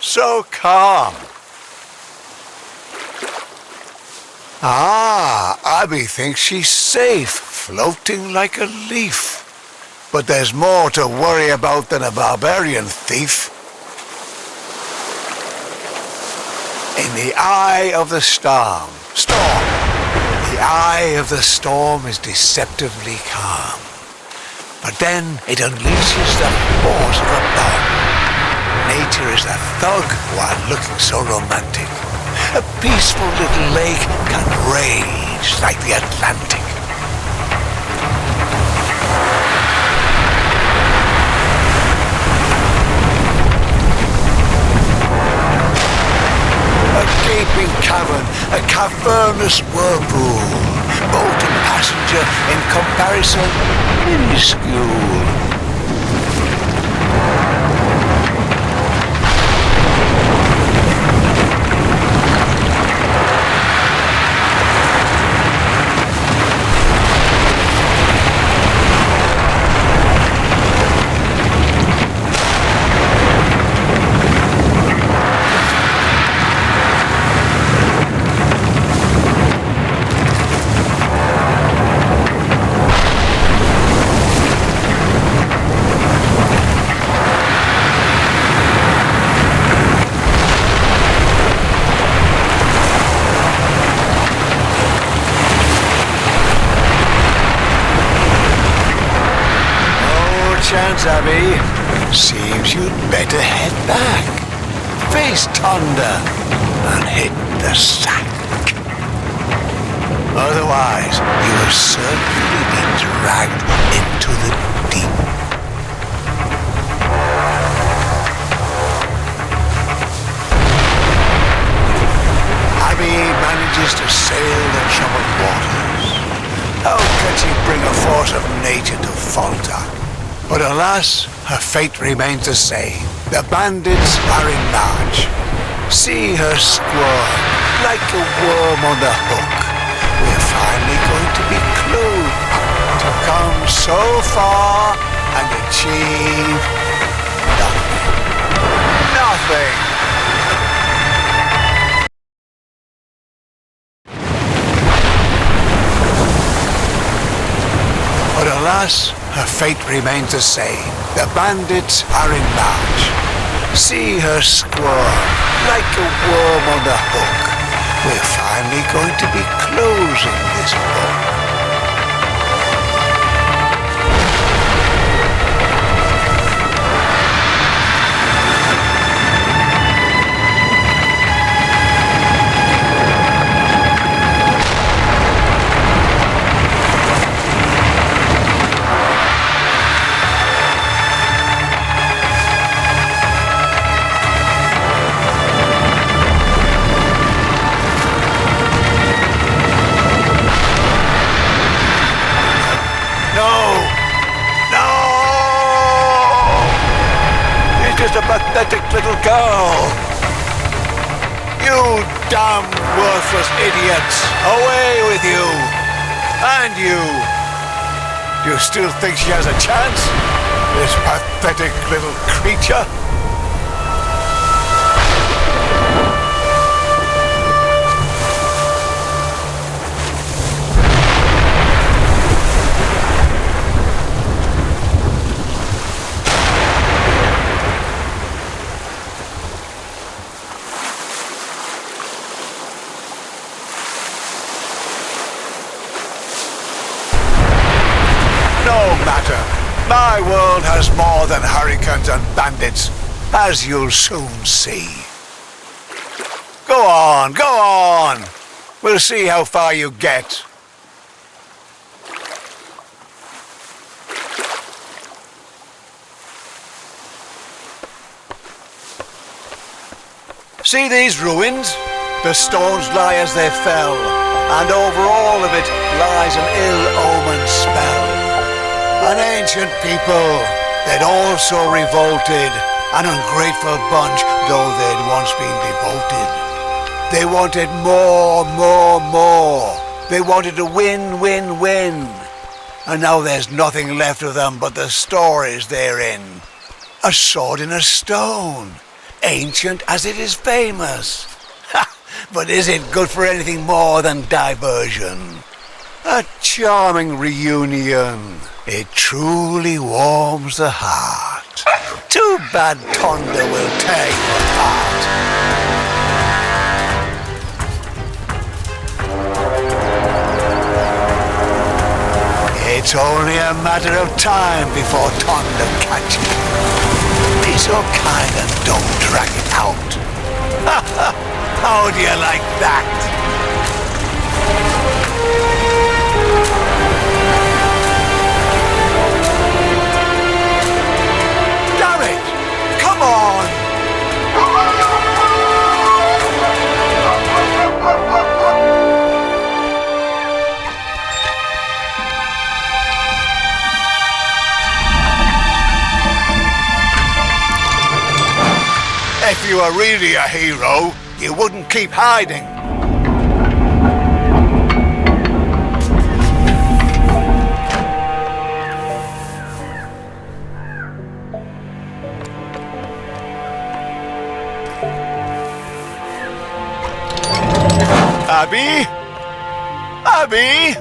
So calm. Ah, Abby thinks she's safe, floating like a leaf. But there's more to worry about than a barbarian thief. In the eye of the storm. The eye of the storm is deceptively calm. But then it unleashes the force of a bomb. Nature is a thug while looking so romantic. A peaceful little lake can rage like the Atlantic. A gaping cavern, a cavernous whirlpool. Boat and passenger in comparison, minuscule. Abby, seems you'd better head back. Face Tonda and hit the sack. Otherwise, you will certainly be dragged into the deep. Abby manages to sail the troubled waters. How can she bring a force of nature to falter? But alas, her fate remains the same. The bandits are in march. See her squirm like a worm on the hook. We're finally going to be close to come so far and achieve nothing. Nothing. But alas, her fate remains the same. The bandits are in march. See her squirm like a worm on the hook. We're finally going to be closing this book. A pathetic little girl. You damn worthless idiots! Away with you! And you! Do you still think she has a chance? This pathetic little creature? No matter. My world has more than hurricanes and bandits, as you'll soon see. Go on, go on. We'll see how far you get. See these ruins? The stones lie as they fell, and over all of it lies an ill-omened spell. An ancient people, they'd also revolted, an ungrateful bunch, though they'd once been devoted. They wanted more, more, more. They wanted to win, win, win. And now there's nothing left of them but the stories they're in. A sword in a stone, ancient as it is famous. Ha! But is it good for anything more than diversion? A charming reunion. It truly warms the heart. Too bad Tonda will tear you apart. It's only a matter of time before Tonda catches you. Be so kind and don't drag it out. How do you like that? Come on! If you were really a hero, you wouldn't keep hiding. Abby? Abby?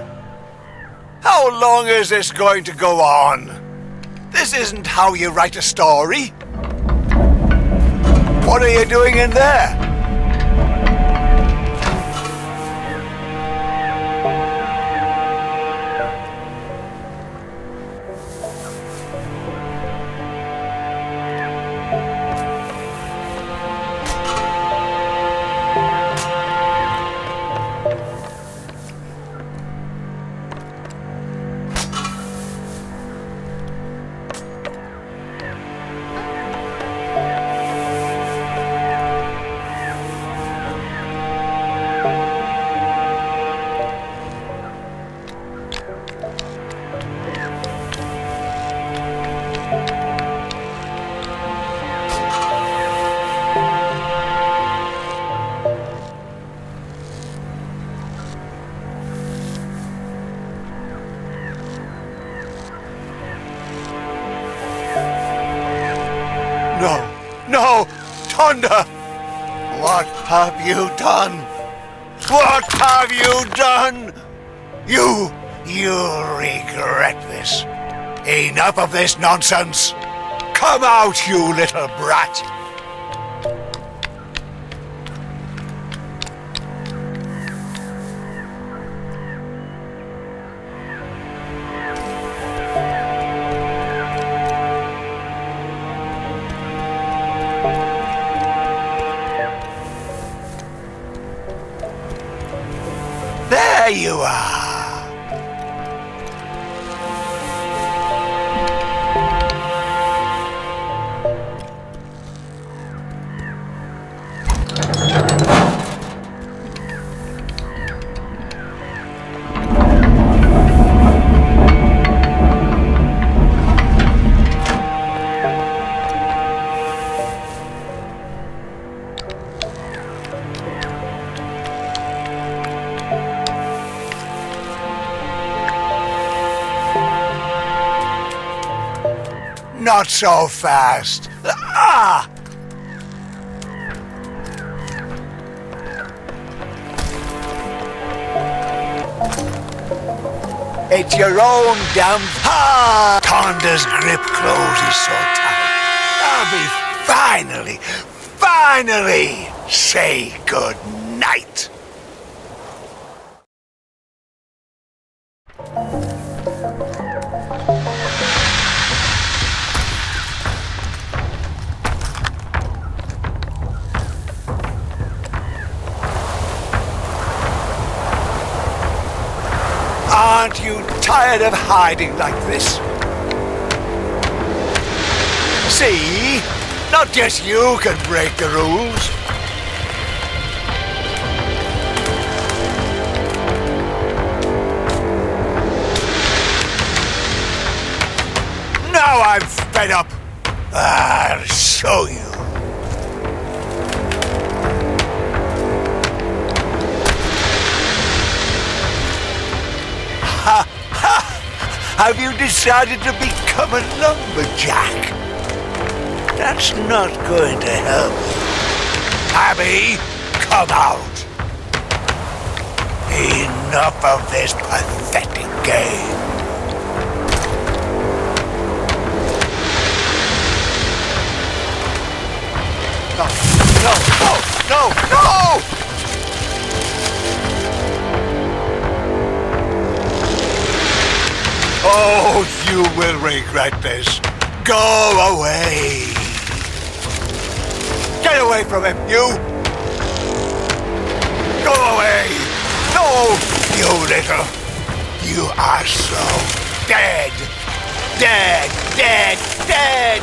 How long is this going to go on? This isn't how you write a story. What are you doing in there? Thunder! What have you done? What have you done? You'll regret this. Enough of this nonsense. Come out, you little brat. There you are. Not so fast. Ah! It's your own damn... Ah! Tonda's grip closes so tight. I'll be finally say good night. Aren't you tired of hiding like this? See? Not just you can break the rules. Now I'm fed up. I'll show you. Ha ha! Have you decided to become a lumberjack? That's not going to help. Abby, come out. Enough of this pathetic game. No, no, no, no, no! Oh, you will regret this. Go away. Get away from him, you! Go away! No, you little... You are so dead! Dead, dead, dead!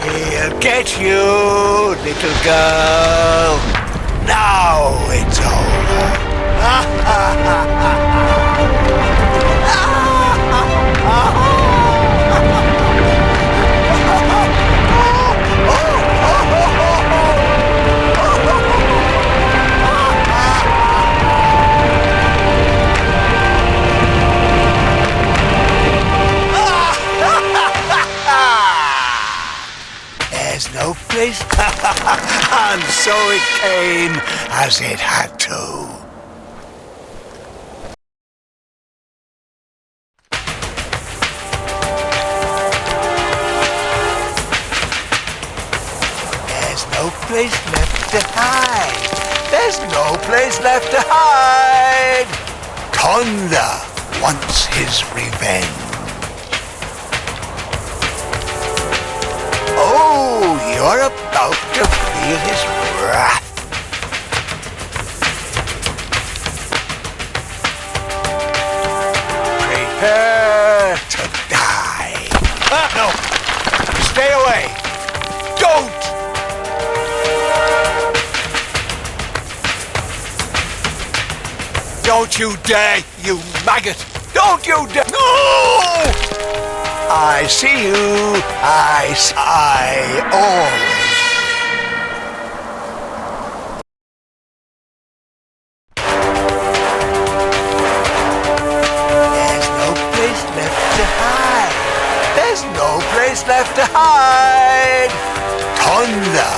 He'll get you, little girl. Now it's over. Ha ha ha ha! There's no place, and so it came as it had to. There's no place left to hide. There's no place left to hide. Thunder wants his revenge. Oh, you're about to feel his wrath. Prepare to die. Ah, no! Stay away! Don't! Don't you dare, you maggot! Don't you dare! No! I see you. I always. There's no place left to hide. There's no place left to hide. Thunder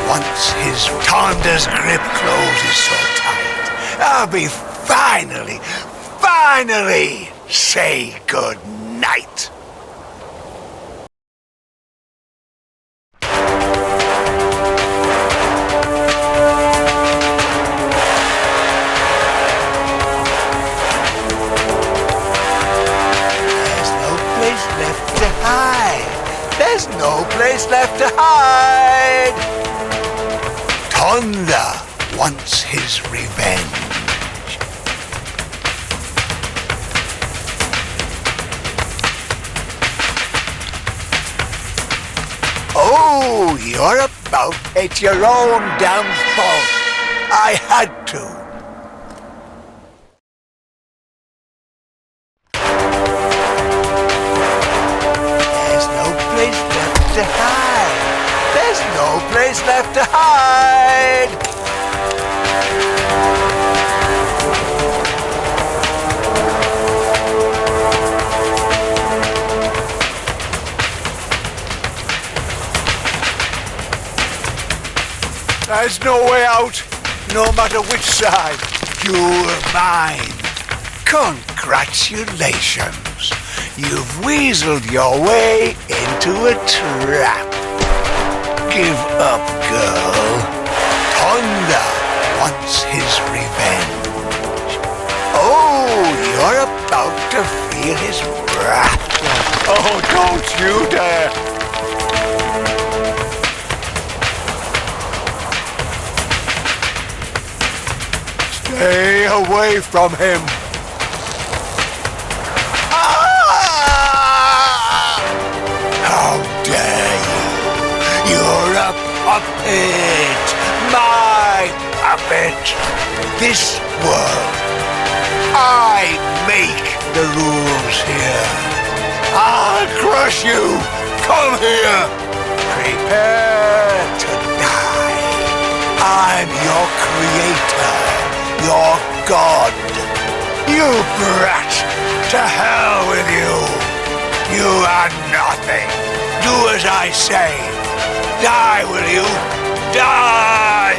wants his Tonda's grip closes so tight, Abby finally say good night. There's no place left to hide. Tonda wants his revenge. Oh, you're about at your own downfall. I had to. To hide. There's no place left to hide. There's no way out, no matter which side. You're mine. Congratulations. You've weaseled your way into a trap. Give up, girl. Tonda wants his revenge. Oh, you're about to feel his wrath. Oh, don't you dare. Stay away from him. You're a puppet, my puppet. This world, I make the rules here. I'll crush you. Come here. Prepare to die. I'm your creator, your god. You brat, to hell with you. You are nothing. Do as I say. Die, will you? Die!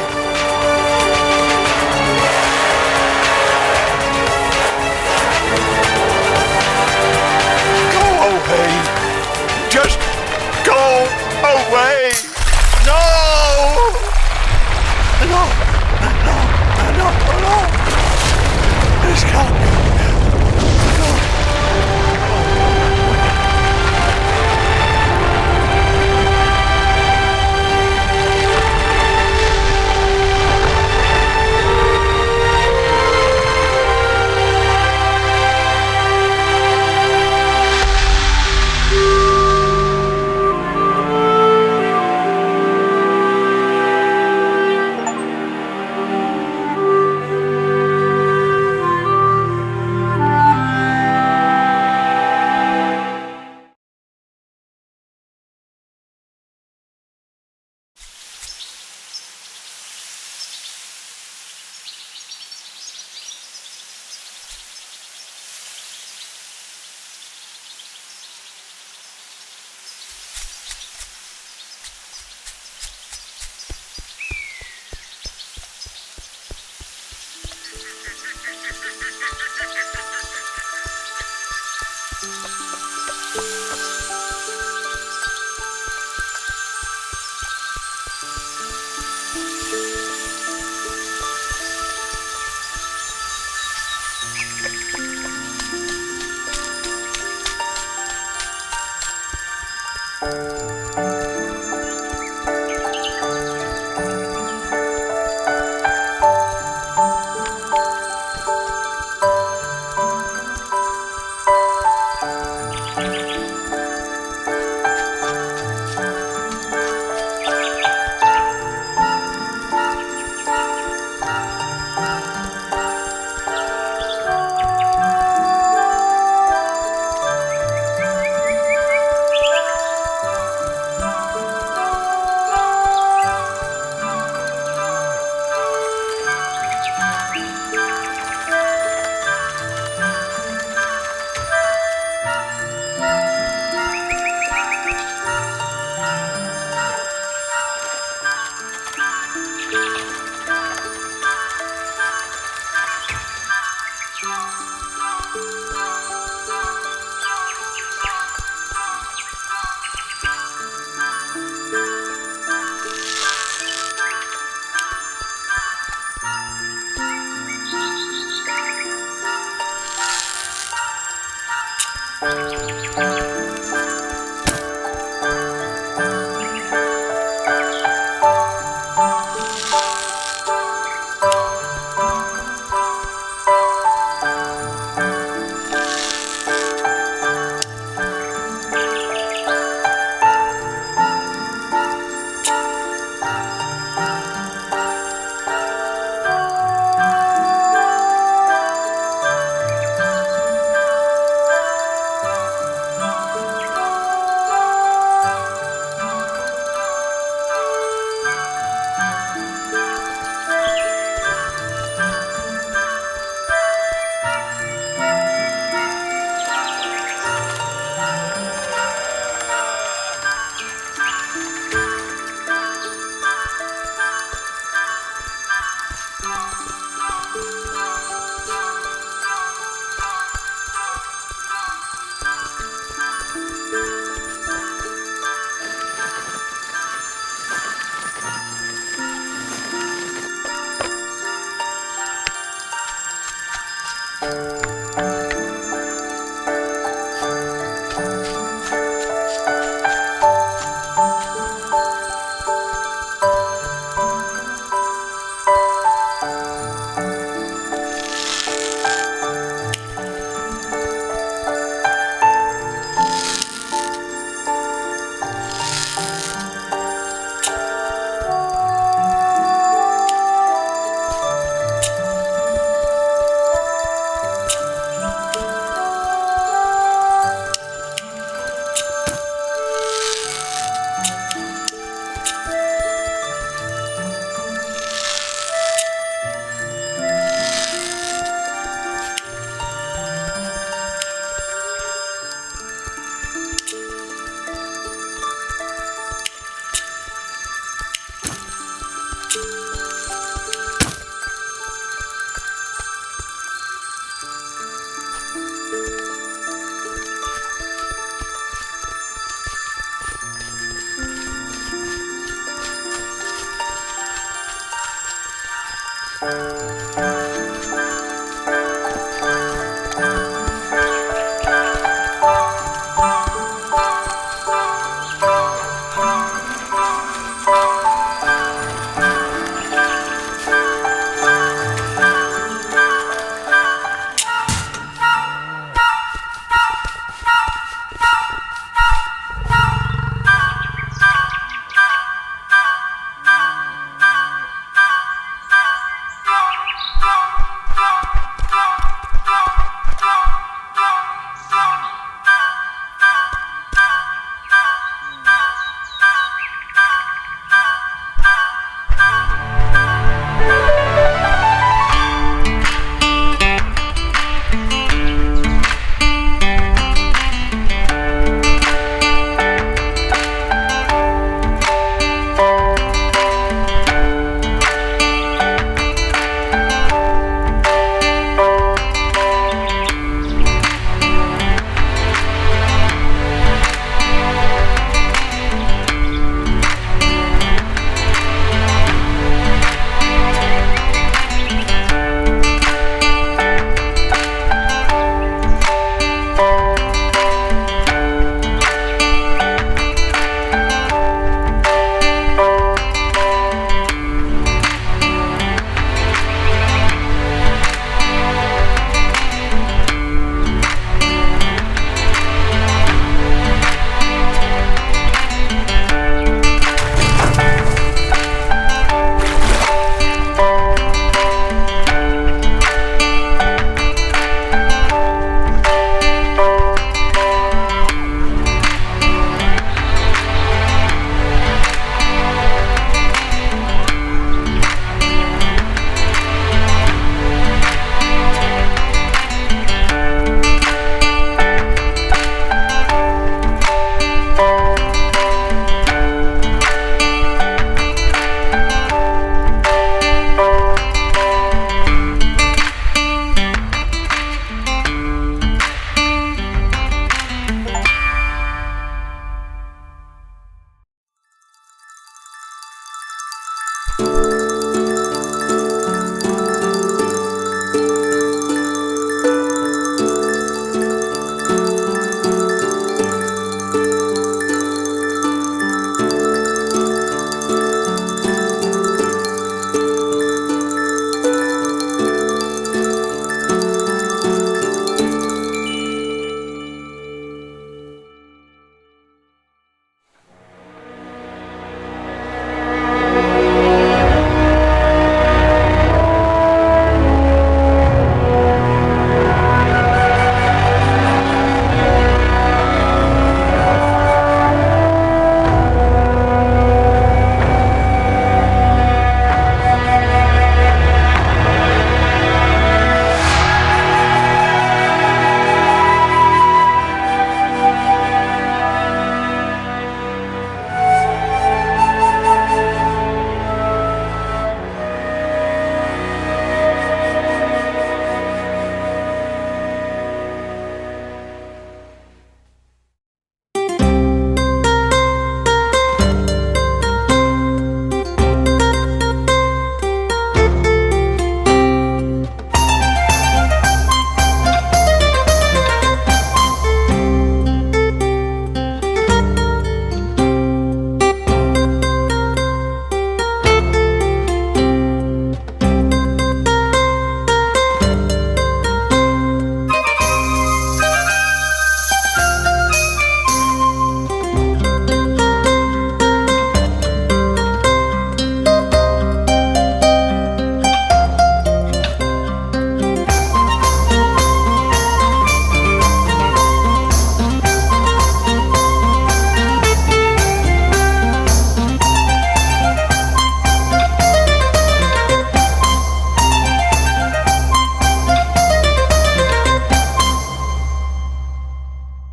Go away. Just go away. No! No. This can't be.